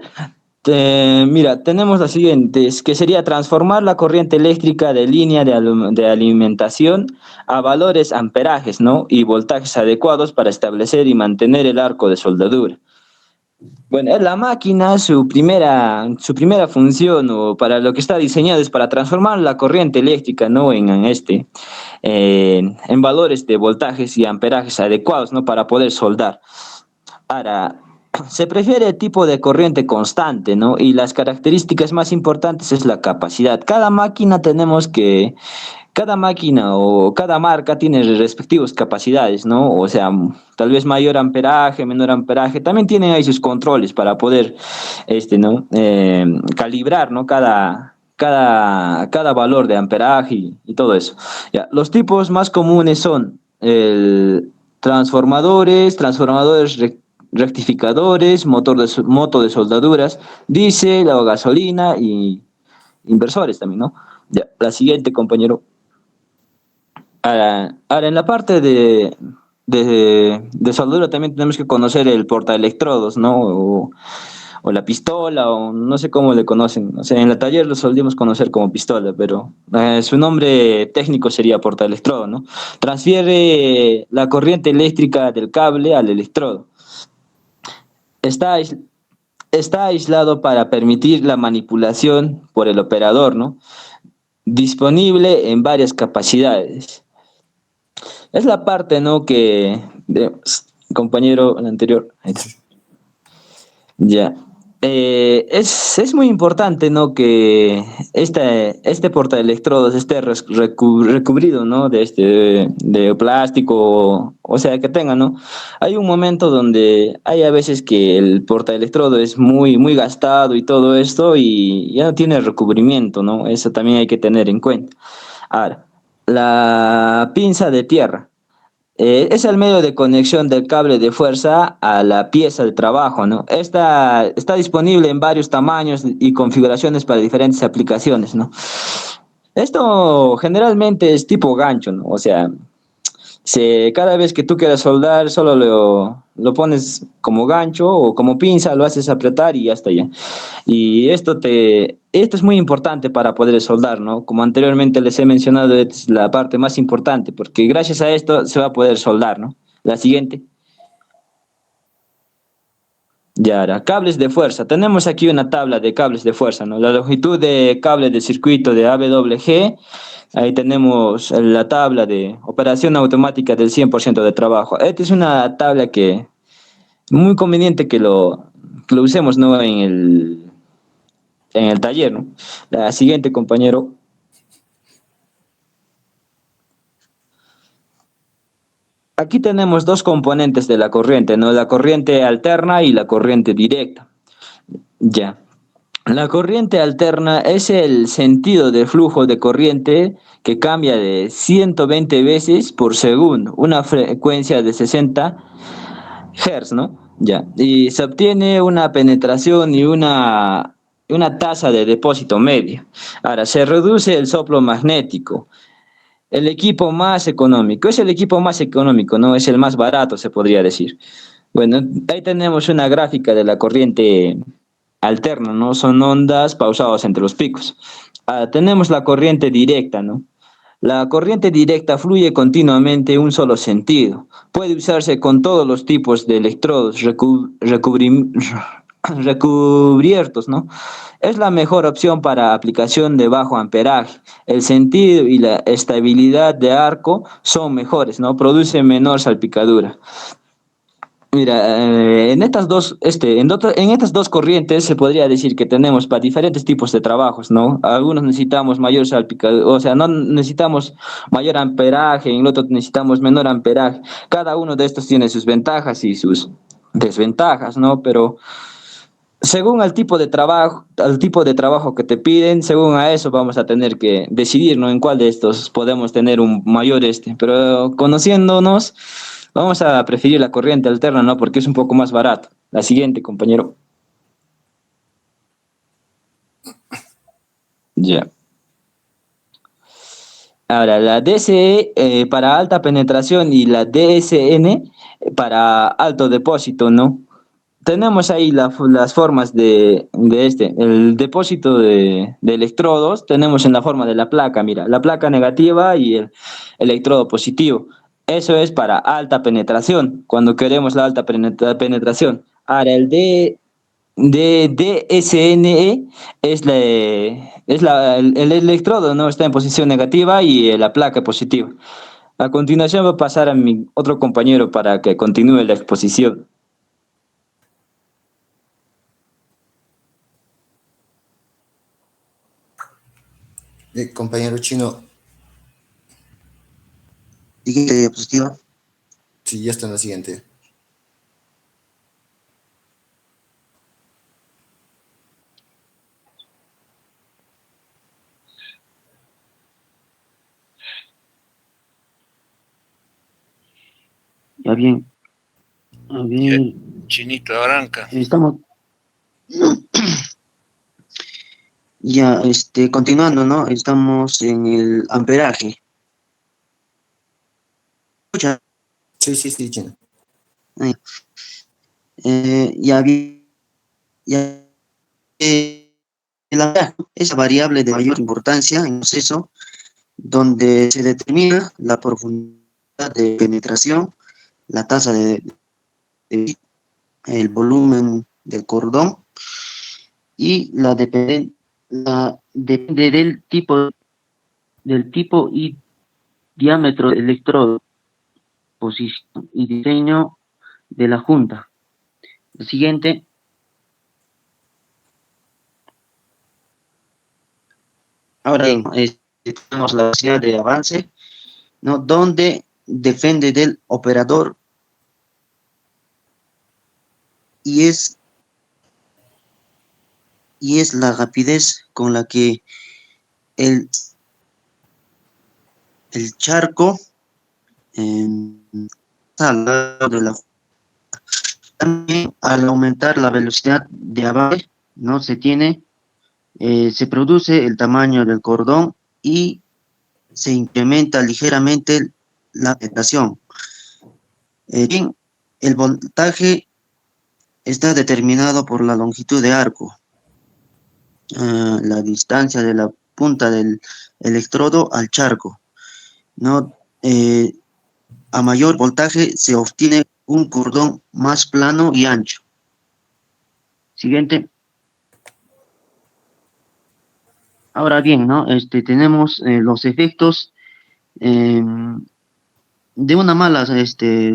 mira, tenemos las siguientes, que sería transformar la corriente eléctrica de línea de alimentación a valores amperajes, ¿no? Y voltajes adecuados para establecer y mantener el arco de soldadura. Bueno, la máquina, su primera función o para lo que está diseñado es para transformar la corriente eléctrica, ¿no? En valores de voltajes y amperajes adecuados, ¿no? Para poder soldar. Ahora, se prefiere el tipo de corriente constante, ¿no? Y las características más importantes es la capacidad. Cada máquina o cada marca tiene respectivas capacidades, ¿no? O sea, tal vez mayor amperaje, menor amperaje. También tienen ahí sus controles para poder, ¿no? Calibrar, ¿no? Cada valor de amperaje y todo eso. Ya, los tipos más comunes son transformadores rectificadores, moto de soldaduras, diésel o gasolina y inversores también, ¿no? Ya, la siguiente, compañero. Ahora, en la parte de soldadura también tenemos que conocer el portaelectrodos, ¿no? O la pistola, o no sé cómo le conocen. O sea, en la taller lo solíamos conocer como pistola, pero su nombre técnico sería portaelectrodo, ¿no? Transfiere la corriente eléctrica del cable al electrodo. Está aislado para permitir la manipulación por el operador, ¿no? Disponible en varias capacidades. Es la parte, ¿no? Compañero, el anterior. Ahí está. Ya. Es muy importante, ¿no? Que este portaelectrodos esté recubrido, ¿no? De plástico, o sea, que tenga, ¿no? Hay un momento donde hay a veces que el portaelectrodo es muy, muy gastado y todo esto y ya no tiene recubrimiento, ¿no? Eso también hay que tener en cuenta. Ahora, la pinza de tierra. Es el medio de conexión del cable de fuerza a la pieza de trabajo, ¿no? Esta está disponible en varios tamaños y configuraciones para diferentes aplicaciones, ¿no? Esto generalmente es tipo gancho, ¿no? O sea, cada vez que tú quieras soldar, solo lo pones como gancho o como pinza, lo haces apretar y ya está ya. Y esto es muy importante para poder soldar, ¿no? Como anteriormente les he mencionado, es la parte más importante, porque gracias a esto se va a poder soldar, ¿no? La siguiente. Ya, ahora, cables de fuerza. Tenemos aquí una tabla de cables de fuerza, ¿no? La longitud de cable de circuito de AWG Ahí tenemos la tabla de operación automática del 100% de trabajo. Esta es una tabla que muy conveniente que lo usemos, ¿no? En el taller, ¿no? La siguiente, compañero. Aquí tenemos dos componentes de la corriente, ¿no? La corriente alterna y la corriente directa. Ya. La corriente alterna es el sentido de flujo de corriente que cambia de 120 veces por segundo, una frecuencia de 60 Hz, ¿no? Ya. Y se obtiene una penetración y una tasa de depósito media. Ahora, se reduce el soplo magnético. El equipo más económico, es el equipo más económico, ¿no? Es el más barato, se podría decir. Bueno, ahí tenemos una gráfica de la corriente alterna, ¿no? Son ondas pausadas entre los picos. Tenemos la corriente directa, ¿no? La corriente directa fluye continuamente en un solo sentido. Puede usarse con todos los tipos de electrodos recubiertos, ¿no? Es la mejor opción para aplicación de bajo amperaje. El sentido y la estabilidad de arco son mejores, ¿no? Produce menor salpicadura. Mira, en estas dos corrientes se podría decir que tenemos para diferentes tipos de trabajos, ¿no? Algunos necesitamos mayor salpicadura, o sea, no necesitamos mayor amperaje, en el otro necesitamos menor amperaje. Cada uno de estos tiene sus ventajas y sus desventajas, ¿no? Pero según al tipo de trabajo que te piden, según a eso vamos a tener que decidir, ¿no? En cuál de estos podemos tener un mayor pero conociéndonos, vamos a preferir la corriente alterna, ¿no? Porque es un poco más barato. La siguiente, compañero. Ya. Ahora, la DCE para alta penetración y la DSN para alto depósito, ¿no? Tenemos ahí las formas el depósito de electrodos, tenemos en la forma de la placa, mira, la placa negativa y el electrodo positivo. Eso es para alta penetración, cuando queremos la alta penetración. Ahora, de DSNE el electrodo, ¿no? Está en posición negativa y la placa positiva. A continuación voy a pasar a mi otro compañero para que continúe la exposición. Compañero Chino, Siguiente diapositiva. sí, ya está en la siguiente. Ya bien. A ver, Chinito, arranca. estamos ya, continuando, ¿no? Estamos en el amperaje. Escucha, Sí, Chino. ya bien, ya, el amperaje es la variable de mayor importancia en el proceso donde se determina la profundidad de penetración, la tasa el volumen del cordón y depende del tipo y diámetro del electrodo, posición y diseño de la junta. El siguiente. Ahora bien, tenemos la velocidad de avance, ¿no? Donde depende del operador y es la rapidez con la que el charco al lado de la. También al aumentar la velocidad de avance, ¿no? Se produce el tamaño del cordón y se incrementa ligeramente la penetración. Bien, el voltaje está determinado por la longitud de arco, la distancia de la punta del electrodo al charco, ¿no? A mayor voltaje se obtiene un cordón más plano y ancho. Siguiente. Ahora bien, ¿no? Tenemos los efectos de una mala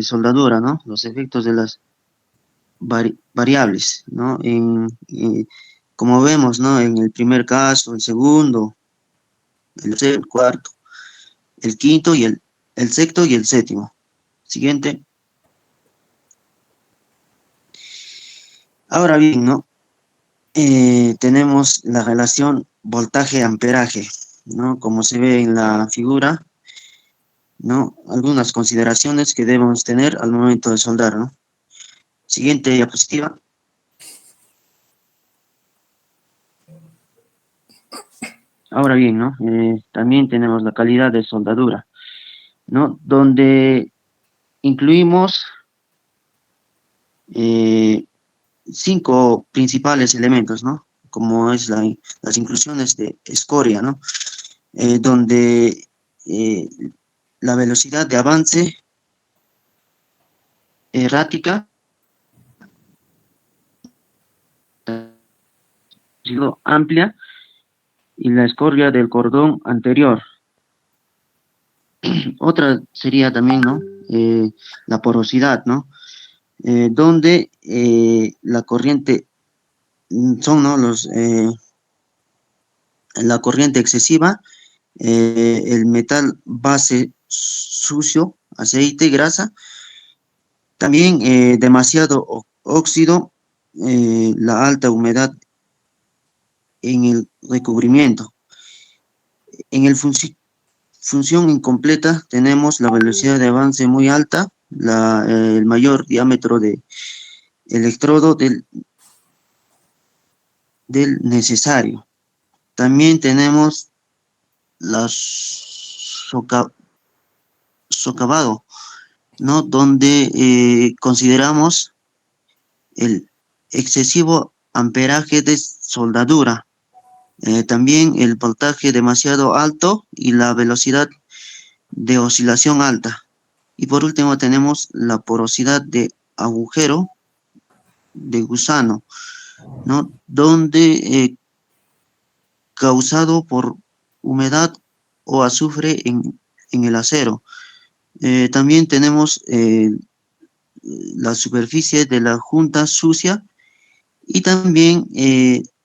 soldadura, ¿no? Los efectos de las variables, ¿no? Como vemos, ¿no? En el primer caso, el segundo, el tercero, el cuarto, el quinto y el sexto y el séptimo. Siguiente. Ahora bien, ¿no? Tenemos la relación voltaje-amperaje, ¿no? Como se ve en la figura, ¿no? Algunas consideraciones que debemos tener al momento de soldar, ¿no? Siguiente diapositiva. Ahora bien, ¿no? También tenemos la calidad de soldadura, ¿no? Donde incluimos 5 principales elementos, ¿no? Como es las inclusiones de escoria, ¿no? Donde la velocidad de avance errática ha sido amplia y la escoria del cordón anterior. Otra sería también, ¿no? La porosidad, ¿no? Donde la corriente son, ¿no? La corriente excesiva, el metal base sucio, aceite, grasa, también demasiado óxido, la alta humedad en el recubrimiento. En el función incompleta tenemos la velocidad de avance muy alta, el mayor diámetro de electrodo del necesario. También tenemos la socavado, ¿no? Donde consideramos el excesivo amperaje de soldadura, también el voltaje demasiado alto y la velocidad de oscilación alta. Y por último tenemos la porosidad de agujero de gusano, ¿no? Donde causado por humedad o azufre en el acero. También tenemos la superficie de la junta sucia y también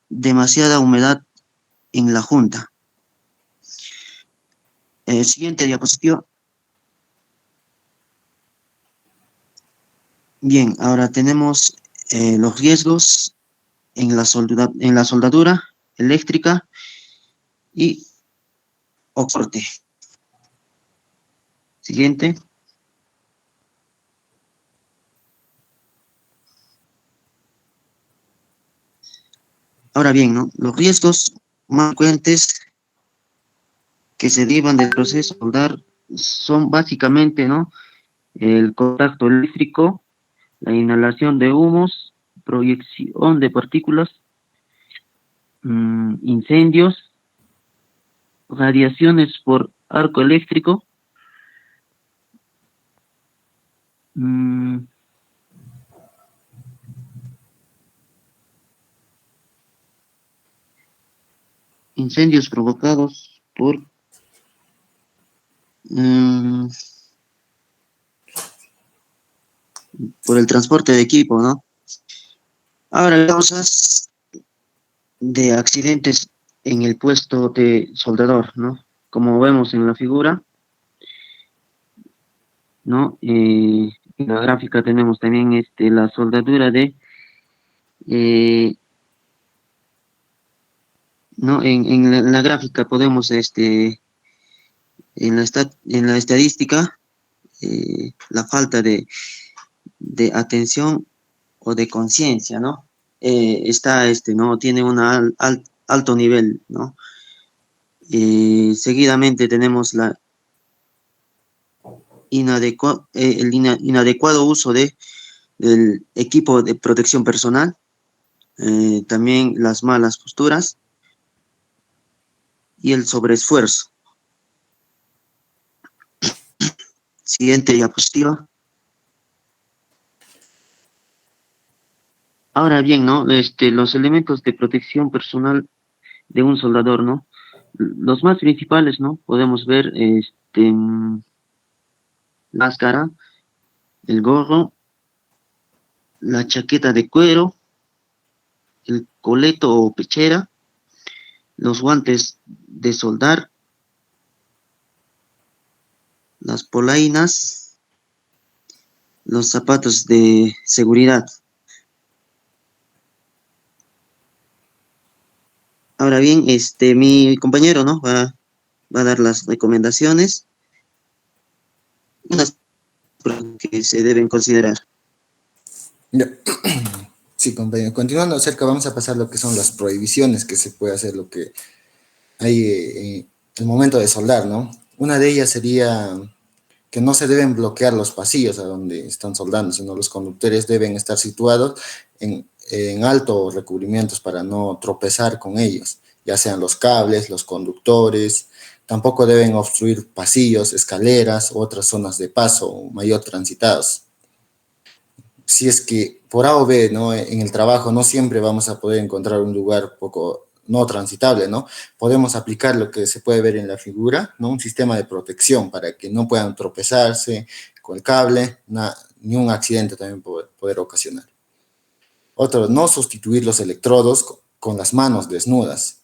demasiada humedad en la junta. Siguiente diapositiva. Bien, ahora tenemos los riesgos en la soldadura eléctrica y o corte. Siguiente. Ahora bien, ¿no? Los riesgos más frecuentes que se derivan del proceso de soldar son básicamente, ¿no? El contacto eléctrico, la inhalación de humos, proyección de partículas, incendios, radiaciones por arco eléctrico, incendios provocados por el transporte de equipo, ¿no? Ahora, causas de accidentes en el puesto de soldador, ¿no? Como vemos en la figura, ¿no? En la gráfica tenemos también la soldadura de, ¿no? En la gráfica podemos, en la estadística, la falta de atención o de conciencia, ¿no? ¿No? Tiene un alto nivel, ¿no? Seguidamente tenemos el inadecuado uso del equipo de protección personal, también las malas posturas y el sobreesfuerzo. Siguiente diapositiva. Ahora bien, ¿no? Los elementos de protección personal de un soldador, ¿no? los más principales, ¿no? Podemos ver la máscara, el gorro, la chaqueta de cuero, el coleto o pechera, los guantes de soldar, las polainas, los zapatos de seguridad. Ahora bien, mi compañero, ¿no? Va a dar las recomendaciones, unas que se deben considerar. Ya. Sí, compañero. Continuando acerca, vamos a pasar lo que son las prohibiciones que se puede hacer, lo que hay el momento de soldar, ¿no? Una de ellas sería que no se deben bloquear los pasillos a donde están soldando, sino los conductores deben estar situados en altos recubrimientos para no tropezar con ellos, ya sean los cables, los conductores. Tampoco deben obstruir pasillos, escaleras u otras zonas de paso mayor transitados. Si es que por A o B, ¿no? En el trabajo no siempre vamos a poder encontrar un lugar poco no transitable, ¿no? Podemos aplicar lo que se puede ver en la figura, ¿no? Un sistema de protección para que no puedan tropezarse con el cable, ni un accidente también poder ocasionar. Otro, no sustituir los electrodos con las manos desnudas.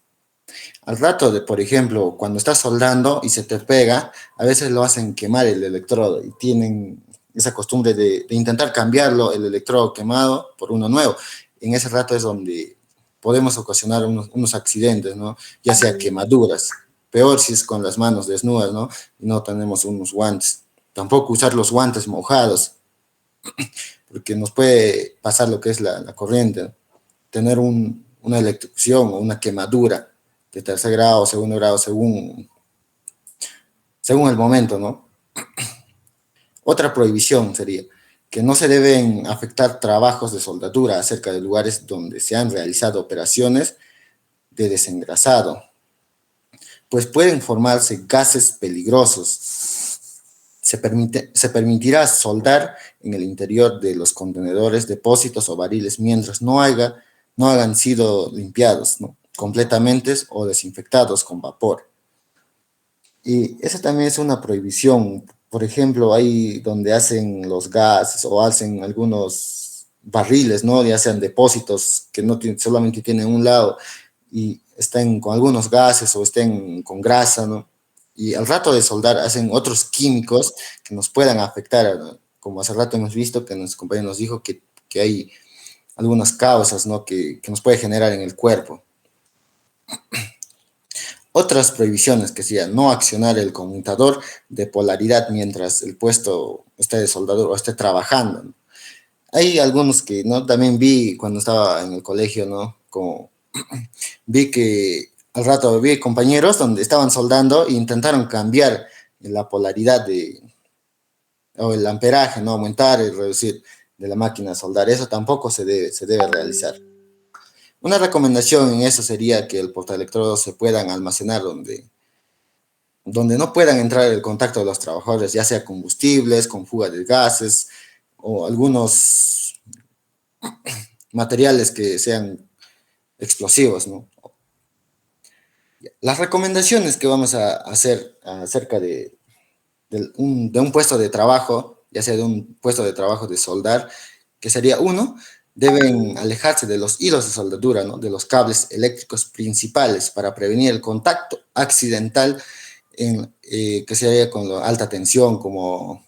Al rato de, por ejemplo, cuando estás soldando y se te pega, a veces lo hacen quemar el electrodo y tienen esa costumbre de intentar cambiarlo, el electrodo quemado, por uno nuevo. En ese rato es donde podemos ocasionar unos accidentes, ¿no? Ya sea quemaduras. Peor si es con las manos desnudas, ¿no? Y no tenemos unos guantes. Tampoco usar los guantes mojados, porque nos puede pasar lo que es la corriente, ¿no? Tener una electrocución o una quemadura de tercer grado, segundo grado, según el momento, ¿no? Otra prohibición sería que no se deben afectar trabajos de soldadura cerca de lugares donde se han realizado operaciones de desengrasado, pues pueden formarse gases peligrosos. Se permitirá soldar en el interior de los contenedores, depósitos o barriles mientras no hayan sido limpiados, ¿no? Completamente o desinfectados con vapor. Y esa también es una prohibición. Por ejemplo, ahí donde hacen los gases o hacen algunos barriles, ¿no? Ya sean depósitos que no solamente tienen un lado y estén con algunos gases o estén con grasa, ¿no? Y al rato de soldar hacen otros químicos que nos puedan afectar, ¿no? Como hace rato hemos visto que nuestro compañero nos dijo que hay algunas causas, ¿no? que nos puede generar en el cuerpo. Otras prohibiciones que serían no accionar el conmutador de polaridad mientras el puesto esté de soldador o esté trabajando, ¿no? Hay algunos que, ¿no? También vi cuando estaba en el colegio, ¿no? Como vi que al rato vi compañeros donde estaban soldando e intentaron cambiar la polaridad o el amperaje, ¿no? Aumentar y reducir de la máquina de soldar. Eso tampoco se debe realizar. Una recomendación en eso sería que el portaelectrodos se puedan almacenar donde no puedan entrar el contacto de los trabajadores, ya sea combustibles, con fuga de gases o algunos materiales que sean explosivos, ¿no? Las recomendaciones que vamos a hacer acerca de un puesto de trabajo, ya sea de un puesto de trabajo de soldar, que sería uno, deben alejarse de los hilos de soldadura, ¿no? De los cables eléctricos principales para prevenir el contacto accidental que se haría con la alta tensión, como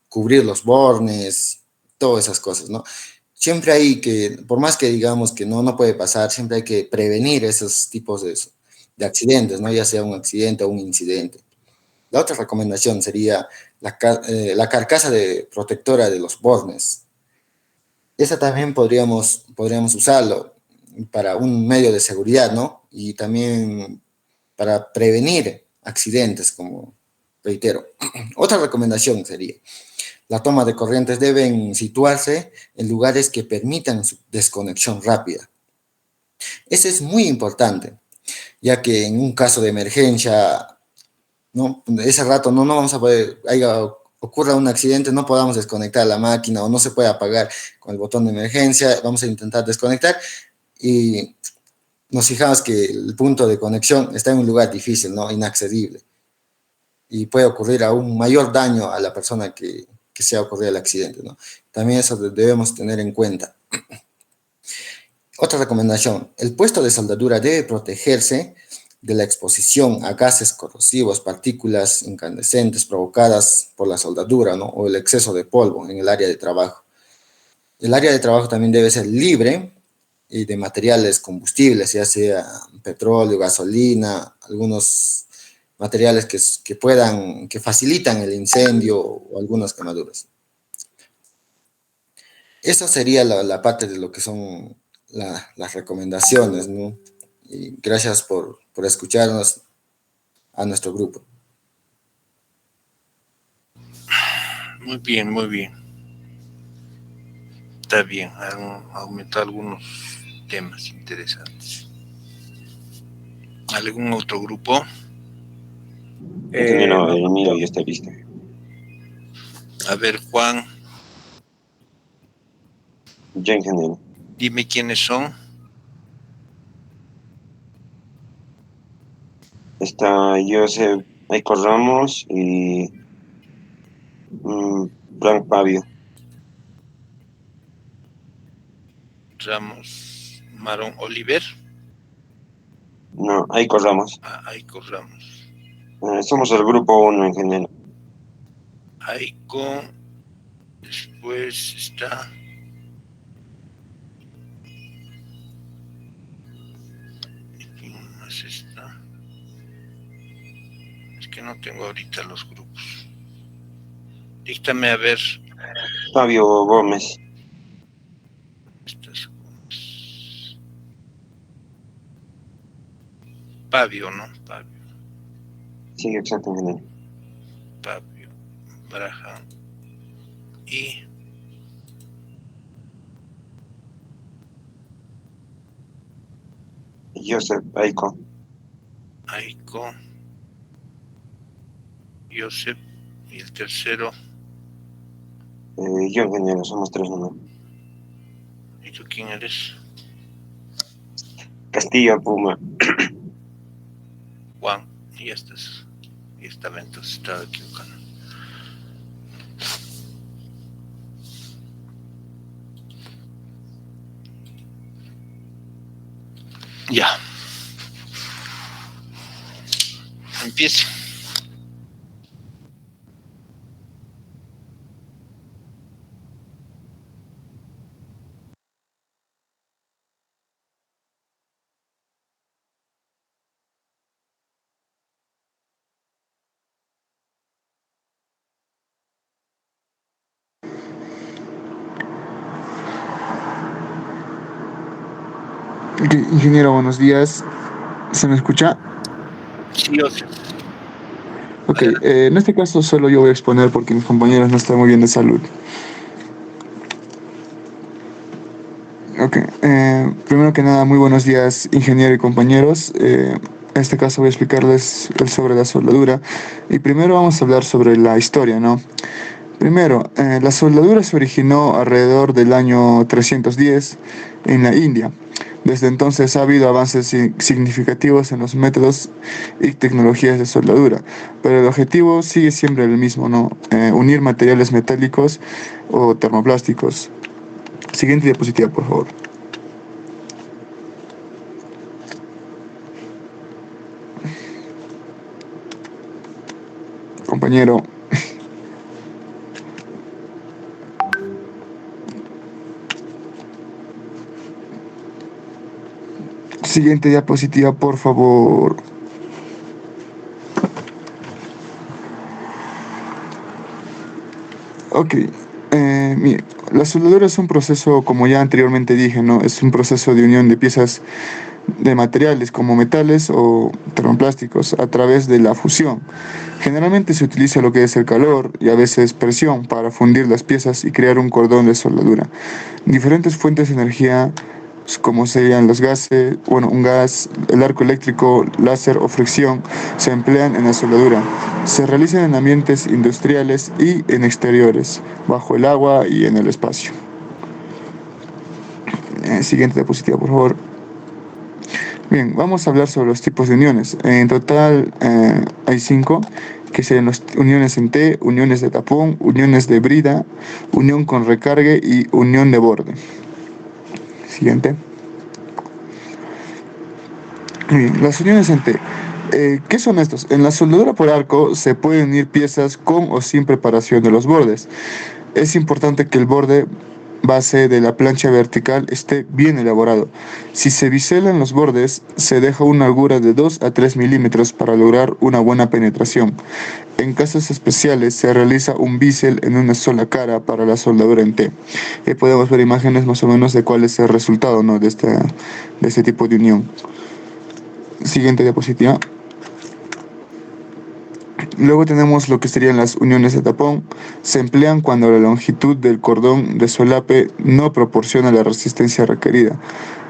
cubrir los bornes, todas esas cosas, ¿no? Siempre hay que, por más que digamos que no puede pasar, siempre hay que prevenir esos tipos de accidentes, ¿no? Ya sea un accidente o un incidente. La otra recomendación sería la carcasa protectora de los bornes. Esa también podríamos usarlo para un medio de seguridad, ¿no? Y también para prevenir accidentes, como reitero. Otra recomendación sería, la toma de corrientes deben situarse en lugares que permitan su desconexión rápida. Eso es muy importante, ya que en un caso de emergencia, ¿no? Ese rato no vamos a poder, ocurra un accidente, no podamos desconectar la máquina o no se puede apagar con el botón de emergencia, vamos a intentar desconectar y nos fijamos que el punto de conexión está en un lugar difícil, ¿no? Inaccesible. Y puede ocurrir aún mayor daño a la persona que se ha ocurrido el accidente, ¿no? También eso debemos tener en cuenta. Otra recomendación, el puesto de soldadura debe protegerse de la exposición a gases corrosivos, partículas incandescentes provocadas por la soldadura, ¿no? O el exceso de polvo en el área de trabajo. El área de trabajo también debe ser libre y de materiales combustibles, ya sea petróleo, gasolina, algunos materiales que facilitan el incendio o algunas quemaduras. Esa sería la parte de lo que son las recomendaciones, ¿no? Y gracias por escucharnos a nuestro grupo. Muy bien, muy bien. Está bien, han aumentado algunos temas interesantes. ¿Algún otro grupo? Ingeniero, el mío ya está listo. A ver, Juan, Ya, ingeniero. dime quiénes son. Está Joseph Aiko Ramos y Frank Pavio. Ramos, Marón Oliver. No, Aiko Ramos. Aiko Ramos. Somos el grupo 1, ingeniero. Aiko, después está ¿quién más está? Es que no tengo ahorita los grupos. Díctame a ver. Fabio Gómez. Pavio, ¿no? Pavio. Sí, exacto, ingeniero. Pavio, Braham y Joseph Aiko. Aiko, Joseph y el tercero. Yo, ingeniero, somos 3 nomás. ¿Y tú quién eres? Castillo Puma. Juan, y ya estás. Y estaba entonces, estaba equivocado. Ya. Empieza. Ingeniero, buenos días. ¿Se me escucha? Sí, o sea, Ok, en este caso solo yo voy a exponer porque mis compañeros no están muy bien de salud. Ok, primero que nada, muy buenos días, ingeniero y compañeros. En este caso voy a explicarles sobre la soldadura. Y primero vamos a hablar sobre la historia, ¿no? Primero, la soldadura se originó alrededor del año 310 en la India. Desde entonces ha habido avances significativos en los métodos y tecnologías de soldadura, pero el objetivo sigue siempre el mismo, ¿no? Unir materiales metálicos o termoplásticos. Siguiente diapositiva, por favor. Compañero. Siguiente diapositiva, por favor. Ok. Mire, la soldadura es un proceso, como ya anteriormente dije, ¿no? Es un proceso de unión de piezas de materiales como metales o termoplásticos a través de la fusión. Generalmente se utiliza lo que es el calor y a veces presión para fundir las piezas y crear un cordón de soldadura. Diferentes fuentes de energía como serían los gases, un gas, el arco eléctrico, láser o fricción, se emplean en la soldadura. Se realizan en ambientes industriales y en exteriores, bajo el agua y en el espacio. Siguiente diapositiva, por favor. Bien, vamos a hablar sobre los tipos de uniones. En total hay 5, que serían las uniones en T, uniones de tapón, uniones de brida, unión con recargue y unión de borde. Siguiente. Bien, las uniones en T. ¿Qué son estos? En la soldadura por arco se pueden unir piezas con o sin preparación de los bordes. Es importante que el borde base de la plancha vertical esté bien elaborado. Si se biselan los bordes, se deja una holgura de 2 a 3 milímetros para lograr una buena penetración. En casos especiales se realiza un bisel en una sola cara para la soldadura en T. Podemos ver imágenes más o menos de cuál es el resultado, ¿no?, de este tipo de unión. Siguiente diapositiva. Luego tenemos lo que serían las uniones de tapón. Se emplean cuando la longitud del cordón de solape no proporciona la resistencia requerida.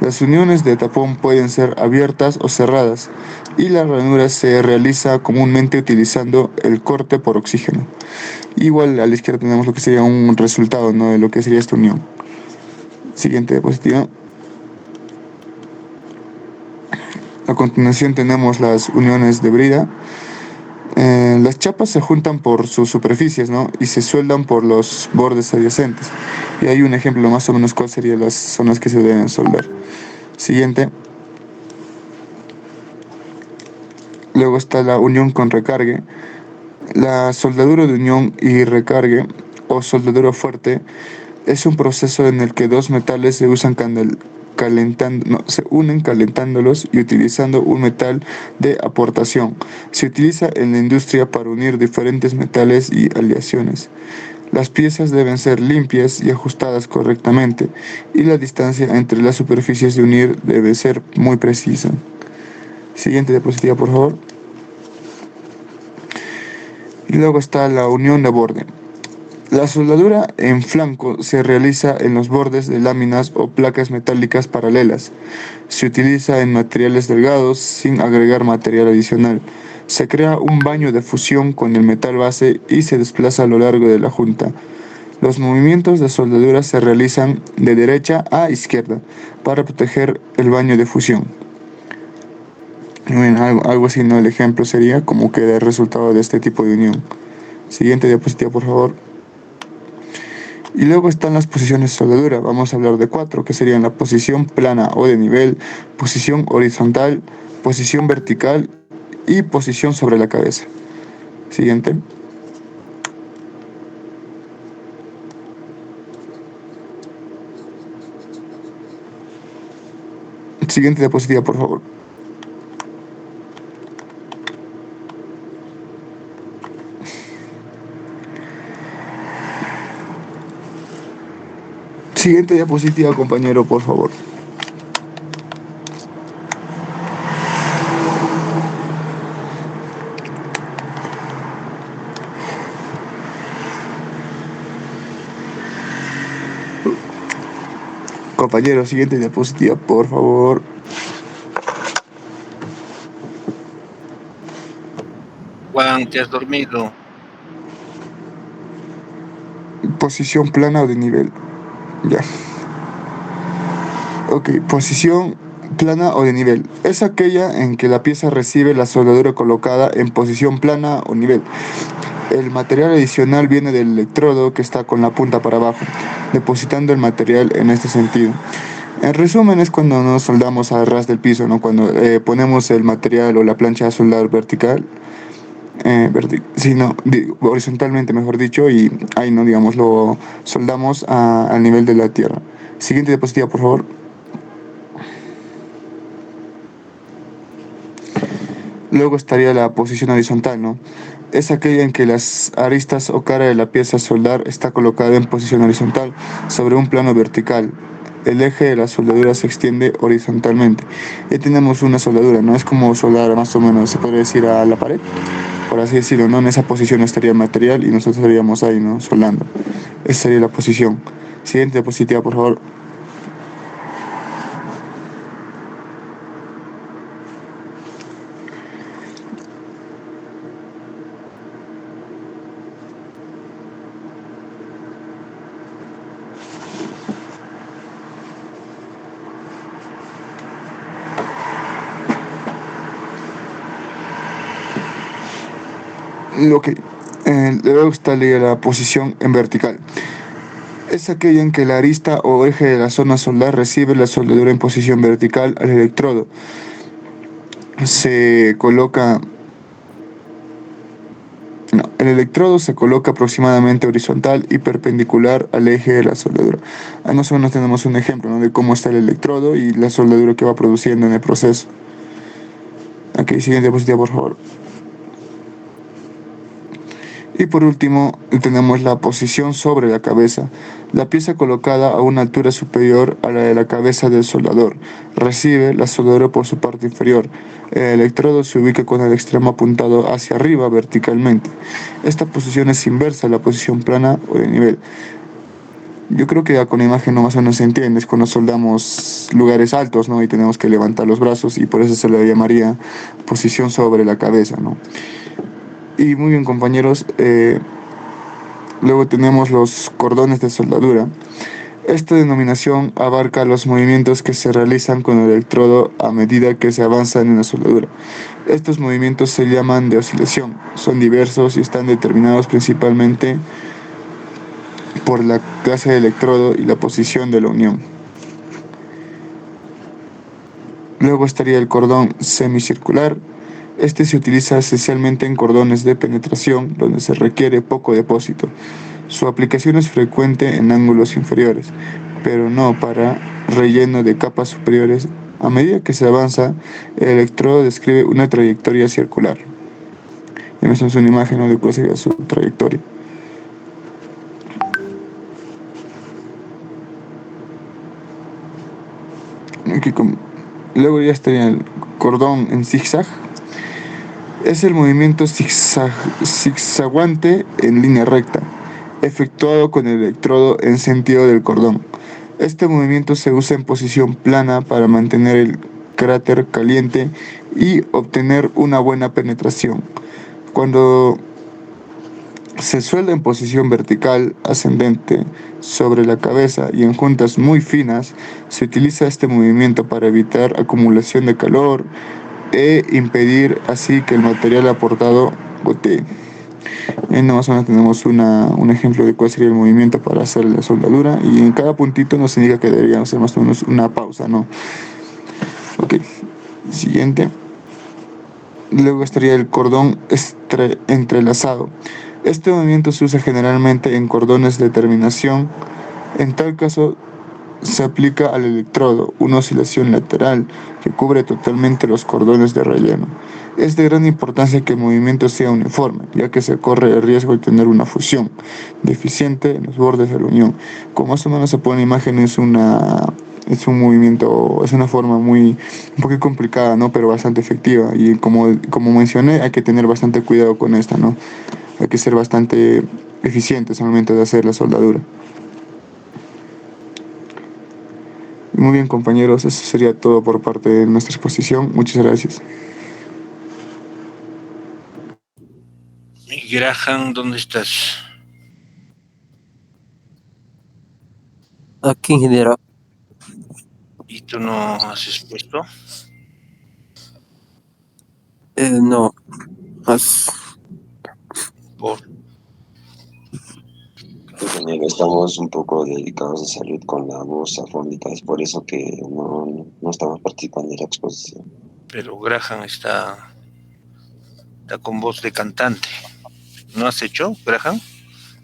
Las uniones de tapón pueden ser abiertas o cerradas y la ranura se realiza comúnmente utilizando el corte por oxígeno. Igual a la izquierda tenemos lo que sería un resultado, ¿no?, de lo que sería esta unión. Siguiente diapositiva. A continuación tenemos las uniones de brida. Las chapas se juntan por sus superficies, ¿no?, y se sueldan por los bordes adyacentes. Y hay un ejemplo más o menos cuáles serían las zonas que se deben soldar. Siguiente. Luego está la unión con recargue. La soldadura de unión y recargue o soldadura fuerte es un proceso en el que dos metales se se unen calentándolos y utilizando un metal de aportación. Se utiliza en la industria para unir diferentes metales y aleaciones. Las piezas deben ser limpias y ajustadas correctamente, y la distancia entre las superficies de unir debe ser muy precisa. Siguiente diapositiva, por favor. Y luego está la unión de borde. La soldadura en flanco se realiza en los bordes de láminas o placas metálicas paralelas. Se utiliza en materiales delgados sin agregar material adicional. Se crea un baño de fusión con el metal base y se desplaza a lo largo de la junta. Los movimientos de soldadura se realizan de derecha a izquierda para proteger el baño de fusión. Bien, algo así, ¿no? El ejemplo sería como queda el resultado de este tipo de unión. Siguiente diapositiva, por favor. Y luego están las posiciones de soldadura. Vamos a hablar de 4, que serían la posición plana o de nivel, posición horizontal, posición vertical y posición sobre la cabeza. Siguiente. Siguiente diapositiva, por favor. Siguiente diapositiva, compañero, por favor. Compañero, siguiente diapositiva, por favor. Juan, ¿te has dormido? Posición plana o de nivel. Ya. Ok, posición plana o de nivel. Es aquella en que la pieza recibe la soldadura colocada en posición plana o nivel. El material adicional viene del electrodo que está con la punta para abajo, depositando el material en este sentido. En resumen, es cuando nos soldamos a ras del piso, ¿no? Cuando ponemos el material o la plancha a soldar vertical, horizontalmente, mejor dicho, y ahí no, digamos, lo soldamos al nivel de la tierra. Siguiente diapositiva, por favor. Luego estaría la posición horizontal, ¿no? Es aquella en que las aristas o cara de la pieza a soldar está colocada en posición horizontal sobre un plano vertical. El eje de la soldadura se extiende horizontalmente. Ya tenemos una soldadura, ¿no? Es como soldar más o menos, se podría decir, a la pared, por así decirlo, ¿no? En esa posición estaría el material y nosotros estaríamos ahí, ¿no?, soldando. Esa sería la posición. Siguiente diapositiva, por favor. Ok, luego está la posición en vertical. Es aquella en que la arista o eje de la zona soldar recibe la soldadura en posición vertical al electrodo. Se coloca No, el electrodo se coloca aproximadamente horizontal y perpendicular al eje de la soldadura. Ahí más o menos tenemos un ejemplo, ¿no?, de cómo está el electrodo y la soldadura que va produciendo en el proceso. Ok, siguiente diapositiva, por favor. Y por último, tenemos la posición sobre la cabeza. La pieza colocada a una altura superior a la de la cabeza del soldador recibe la soldadura por su parte inferior. El electrodo se ubica con el extremo apuntado hacia arriba verticalmente. Esta posición es inversa a la posición plana o de nivel. Yo creo que ya con la imagen no más o menos se entiende, es cuando soldamos lugares altos, ¿no? Y tenemos que levantar los brazos y por eso se le llamaría posición sobre la cabeza, ¿no? Y muy bien, compañeros, luego tenemos los cordones de soldadura. Esta denominación abarca los movimientos que se realizan con el electrodo a medida que se avanza en la soldadura. Estos movimientos se llaman de oscilación, son diversos y están determinados principalmente por la clase de electrodo y la posición de la unión. Luego estaría el cordón semicircular. Este se utiliza esencialmente en cordones de penetración, donde se requiere poco depósito. Su aplicación es frecuente en ángulos inferiores, pero no para relleno de capas superiores. A medida que se avanza, el electrodo describe una trayectoria circular. Y esta es una imagen, ¿no?, de cuál sería su trayectoria. Aquí luego ya estaría el cordón en zigzag. Es el movimiento zigzaguante en línea recta, efectuado con el electrodo en sentido del cordón. Este movimiento se usa en posición plana para mantener el cráter caliente y obtener una buena penetración. Cuando se suelda en posición vertical ascendente sobre la cabeza y en juntas muy finas, se utiliza este movimiento para evitar acumulación de calor e impedir así que el material aportado gotee. Ahí más o menos tenemos un ejemplo de cuál sería el movimiento para hacer la soldadura, y en cada puntito nos indica que deberíamos hacer más o menos una pausa, ¿no? Ok, siguiente. Luego estaría el cordón entrelazado. Este movimiento se usa generalmente en cordones de terminación. En tal caso, se aplica al electrodo una oscilación lateral que cubre totalmente los cordones de relleno. Es de gran importancia que el movimiento sea uniforme, ya que se corre el riesgo de tener una fusión deficiente en los bordes de la unión. Como más o menos se pone en imagen, es un movimiento, es una forma un poco complicada, ¿no?, pero bastante efectiva. Y como mencioné, hay que tener bastante cuidado con esta, ¿no? Hay que ser bastante eficientes al momento de hacer la soldadura. Muy bien, compañeros, eso sería todo por parte de nuestra exposición. Muchas gracias. Y Graham, ¿dónde estás? Aquí, ingeniero. ¿Y tú no has expuesto? No, más. Por Ingeniero, estamos un poco dedicados de salud con la voz afónica, es por eso que no estamos participando en la exposición. Pero Graham está con voz de cantante. ¿No has hecho, Graham?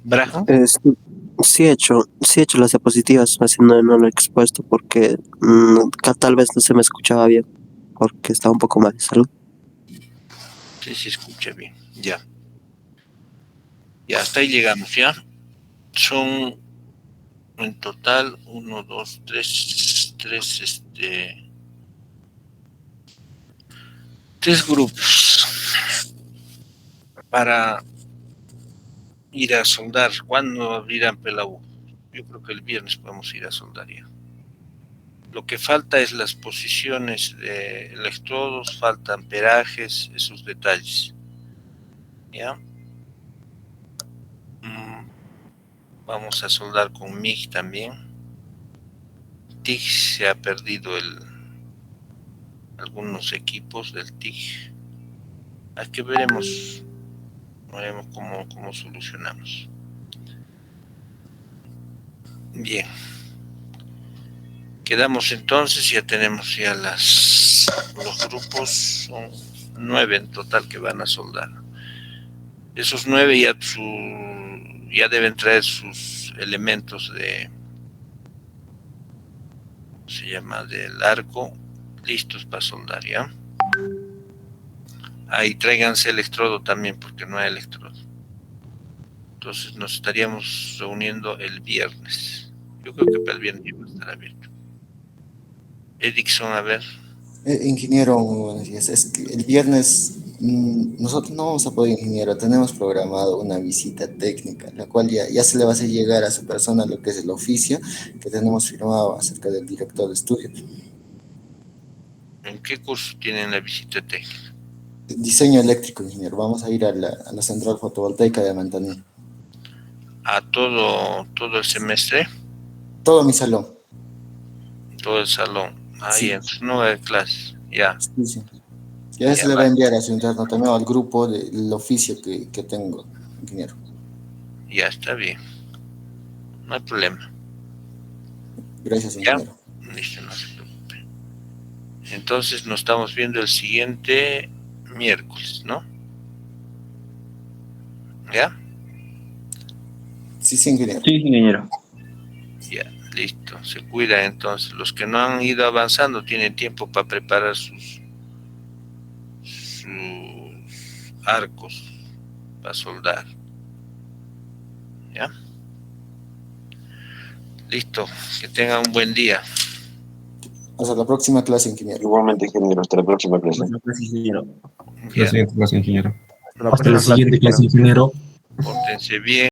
¿Braham? Sí he hecho las diapositivas, más no lo he expuesto porque tal vez no se me escuchaba bien, porque estaba un poco mal de salud. Sí, se escucha bien. Ya. Ya, hasta ahí llegamos, ¿ya? Son en total 1, 2, 3, 3 grupos para ir a soldar. ¿Cuándo abrirán Pelau? Yo creo que el viernes podemos ir a soldar ya. Lo que falta es las posiciones de electrodos, faltan amperajes, esos detalles. ¿Ya? Vamos a soldar con MIG también. TIG se ha perdido algunos equipos del TIG. Aquí veremos Veremos cómo solucionamos. Bien. Quedamos entonces, ya tenemos ya los grupos, son 9 en total que van a soldar. Esos 9 ya deben traer sus elementos del arco, listos para soldar, ¿ya? Ahí tráiganse electrodo también, porque no hay electrodo. Entonces nos estaríamos reuniendo el viernes. Yo creo que para el viernes ya va a estar abierto. Edixon, a ver. Ingeniero, muy buenos días. Es que el viernes nosotros no vamos a poder, ingeniero. Tenemos programado una visita técnica, la cual ya se le va a hacer llegar a su persona lo que es el oficio que tenemos firmado acerca del director de estudio. ¿En qué curso tienen la visita técnica? Diseño eléctrico, ingeniero. Vamos a ir a la central fotovoltaica de Mantaní. ¿A todo el semestre? Todo mi salón. Todo el salón. Ahí, Sí. entonces no hay clases. Ya. Sí. Ya se le va a enviar a su interno también al grupo del oficio que tengo, ingeniero. Ya está bien. No hay problema. Gracias, ¿Ya? ingeniero. Listo, no se preocupe. Entonces nos estamos viendo el siguiente miércoles, ¿no? ¿Ya? Sí, ingeniero. Sí, ingeniero. Ya, listo. Se cuida entonces. Los que no han ido avanzando tienen tiempo para preparar sus arcos para soldar. ¿Ya? Listo. Que tengan un buen día. Hasta la próxima clase, ingeniero. Igualmente, ingeniero, hasta la próxima clase. Gracias, ingeniero. Ya. Hasta la siguiente clase, ingeniero. Hasta la Hasta la próxima siguiente clase, clase, ingeniero. Pórtense bien.